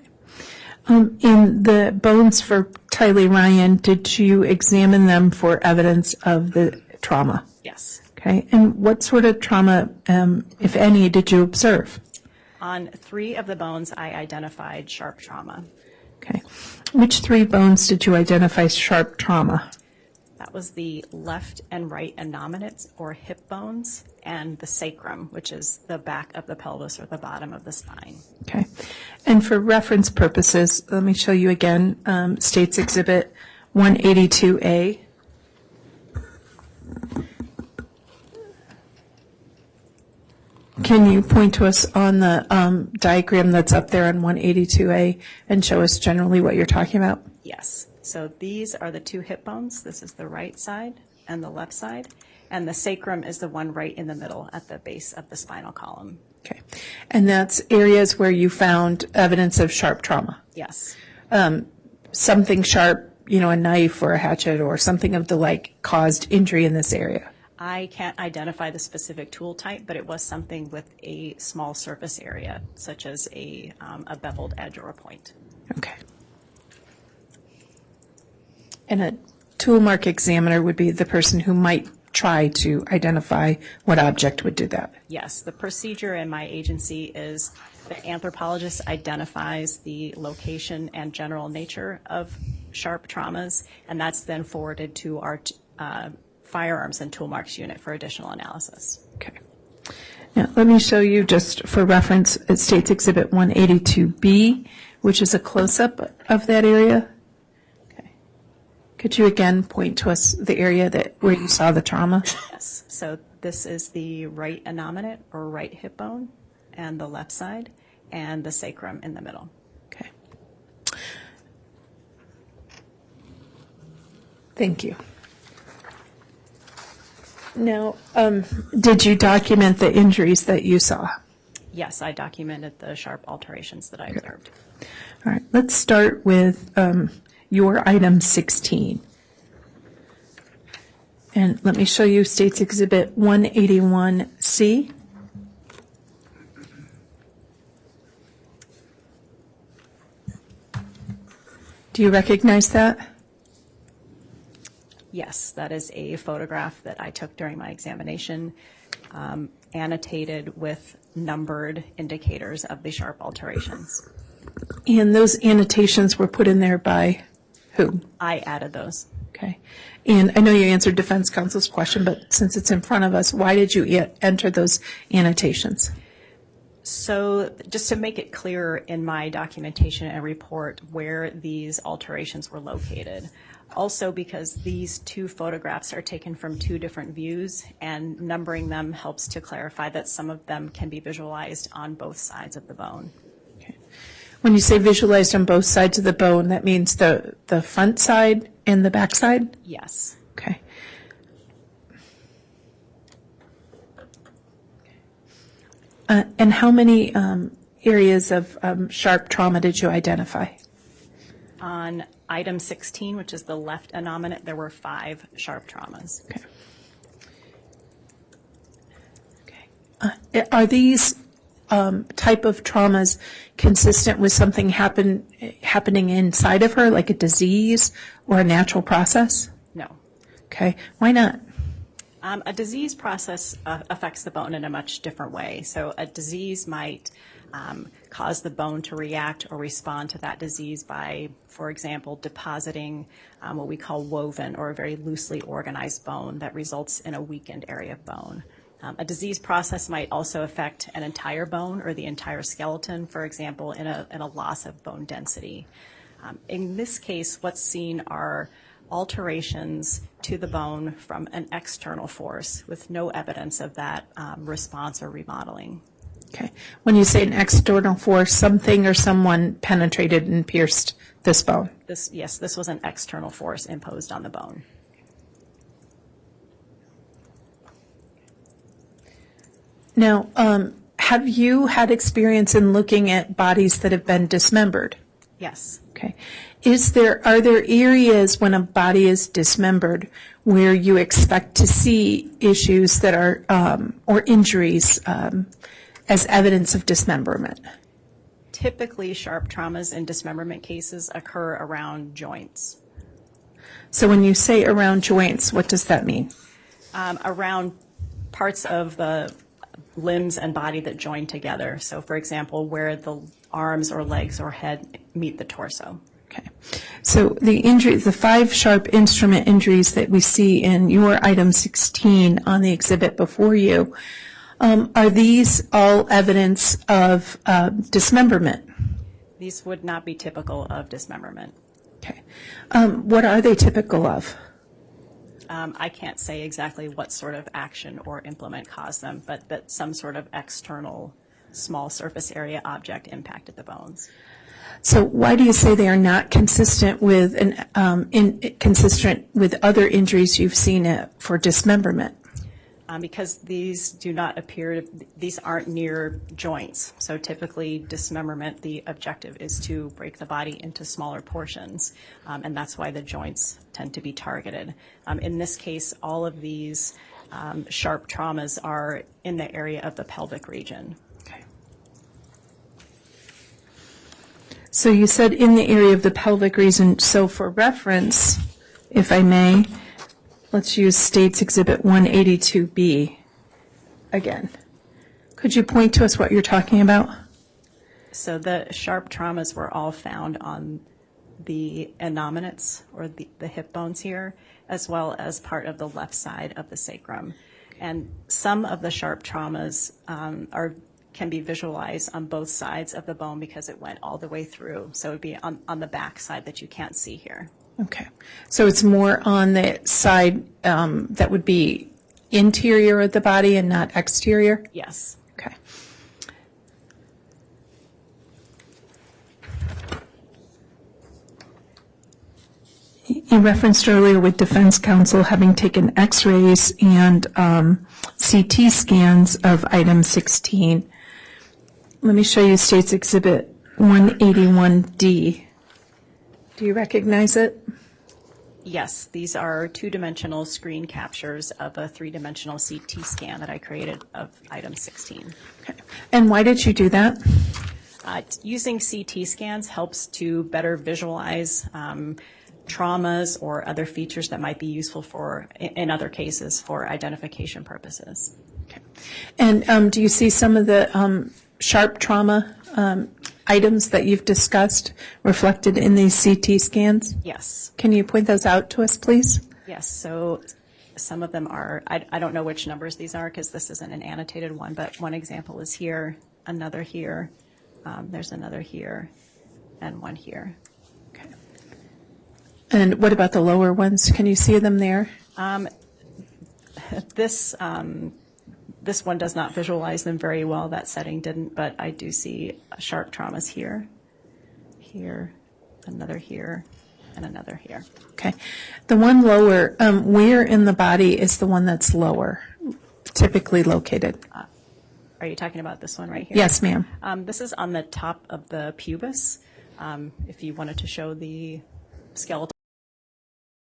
In the bones for Tylee Ryan, did you examine them for evidence of the trauma? Yes. Okay. And what sort of trauma, if any, did you observe? On 3 of the bones, I identified sharp trauma. Okay. Which 3 bones did you identify sharp trauma? That was the left and right innominates or hip bones and the sacrum, which is the back of the pelvis or the bottom of the spine. Okay. And for reference purposes, let me show you again State's Exhibit 182A. Can you point to us on the diagram that's up there on 182A and show us generally what you're talking about? Yes. So these are the two hip bones. This is the right side and the left side. And the sacrum is the one right in the middle at the base of the spinal column. Okay. And that's areas where you found evidence of sharp trauma. Yes. Something sharp, a knife or a hatchet or something of the like caused injury in this area. I can't identify the specific tool type, but it was something with a small surface area, such as a beveled edge or a point. Okay. And a tool mark examiner would be the person who might try to identify what object would do that. Yes, the procedure in my agency is the anthropologist identifies the location and general nature of sharp traumas, and that's then forwarded to our firearms and tool marks unit for additional analysis. Okay. Now, let me show you just for reference, it states Exhibit 182B, which is a close-up of that area. Okay. Could you again point to us the area where you saw the trauma? Yes. So this is the right innominate or right hip bone and the left side and the sacrum in the middle. Okay. Thank you. Now, did you document the injuries that you saw? Yes, I documented the sharp alterations that I observed. All right, let's start with your item 16. And let me show you States Exhibit 181C. Do you recognize that? Yes, that is a photograph that I took during my examination, annotated with numbered indicators of the sharp alterations. And those annotations were put in there by who? I added those. Okay. And I know you answered defense counsel's question, but since it's in front of us, why did you enter those annotations? So just to make it clear in my documentation and report where these alterations were located. Also because these two photographs are taken from two different views, and numbering them helps to clarify that some of them can be visualized on both sides of the bone. Okay. When you say visualized on both sides of the bone, that means the front side and the back side? Yes. Okay. And how many areas of sharp trauma did you identify? On item 16, which is the left innominate, there were 5 sharp traumas. Okay. Okay. Are these type of traumas consistent with something happening inside of her, like a disease or a natural process? No. Okay. Why not? A disease process affects the bone in a much different way. So a disease might cause the bone to react or respond to that disease by, for example, depositing what we call woven or a very loosely organized bone that results in a weakened area of bone. A disease process might also affect an entire bone or the entire skeleton, for example, in a loss of bone density. In this case, what's seen are alterations to the bone from an external force with no evidence of that response or remodeling. Okay. When you say an external force, something or someone penetrated and pierced this bone? Yes, this was an external force imposed on the bone. Now, have you had experience in looking at bodies that have been dismembered? Yes. Okay. Are there areas when a body is dismembered where you expect to see issues that are, or injuries as evidence of dismemberment? Typically, sharp traumas in dismemberment cases occur around joints. So when you say around joints, what does that mean? Around parts of the limbs and body that join together. So, for example, where the arms or legs or head meet the torso. Okay. So the 5 sharp instrument injuries that we see in your item 16 on the exhibit before you, are these all evidence of dismemberment? These would not be typical of dismemberment. Okay. What are they typical of? I can't say exactly what sort of action or implement caused them, but that some sort of external small surface area object impacted the bones. So why do you say they are not consistent with consistent with other injuries you've seen for dismemberment? Because these do not appear, these aren't near joints. So typically dismemberment, the objective is to break the body into smaller portions, and that's why the joints tend to be targeted. In this case, all of these sharp traumas are in the area of the pelvic region. Okay. So you said in the area of the pelvic region. So for reference, if I may, let's use States Exhibit 182B again. Could you point to us what you're talking about? So the sharp traumas were all found on the innominates, or the hip bones here, as well as part of the left side of the sacrum. And some of the sharp traumas can be visualized on both sides of the bone because it went all the way through. So it would be on the back side that you can't see here. Okay. So it's more on the side that would be interior of the body and not exterior? Yes. Okay. You referenced earlier with defense counsel having taken x-rays and CT scans of item 16. Let me show you States Exhibit 181D. Do you recognize it? Yes, these are two-dimensional screen captures of a three-dimensional CT scan that I created of item 16. Okay. And why did you do that? Using CT scans helps to better visualize traumas or other features that might be useful for, in other cases, for identification purposes. Okay. And do you see some of the sharp trauma items that you've discussed reflected in these CT scans? Yes. Can you point those out to us, please? Yes. So some of them are, I don't know which numbers these are because this isn't an annotated one, but one example is here, another here, there's another here, and one here. Okay. And what about the lower ones? Can you see them there? This one does not visualize them very well. That setting didn't, but I do see sharp traumas here, here, another here, and another here. Okay. The one lower, where in the body is the one that's lower, typically located? Are you talking about this one right here? Yes, ma'am. This is on the top of the pubis. If you wanted to show the skeletal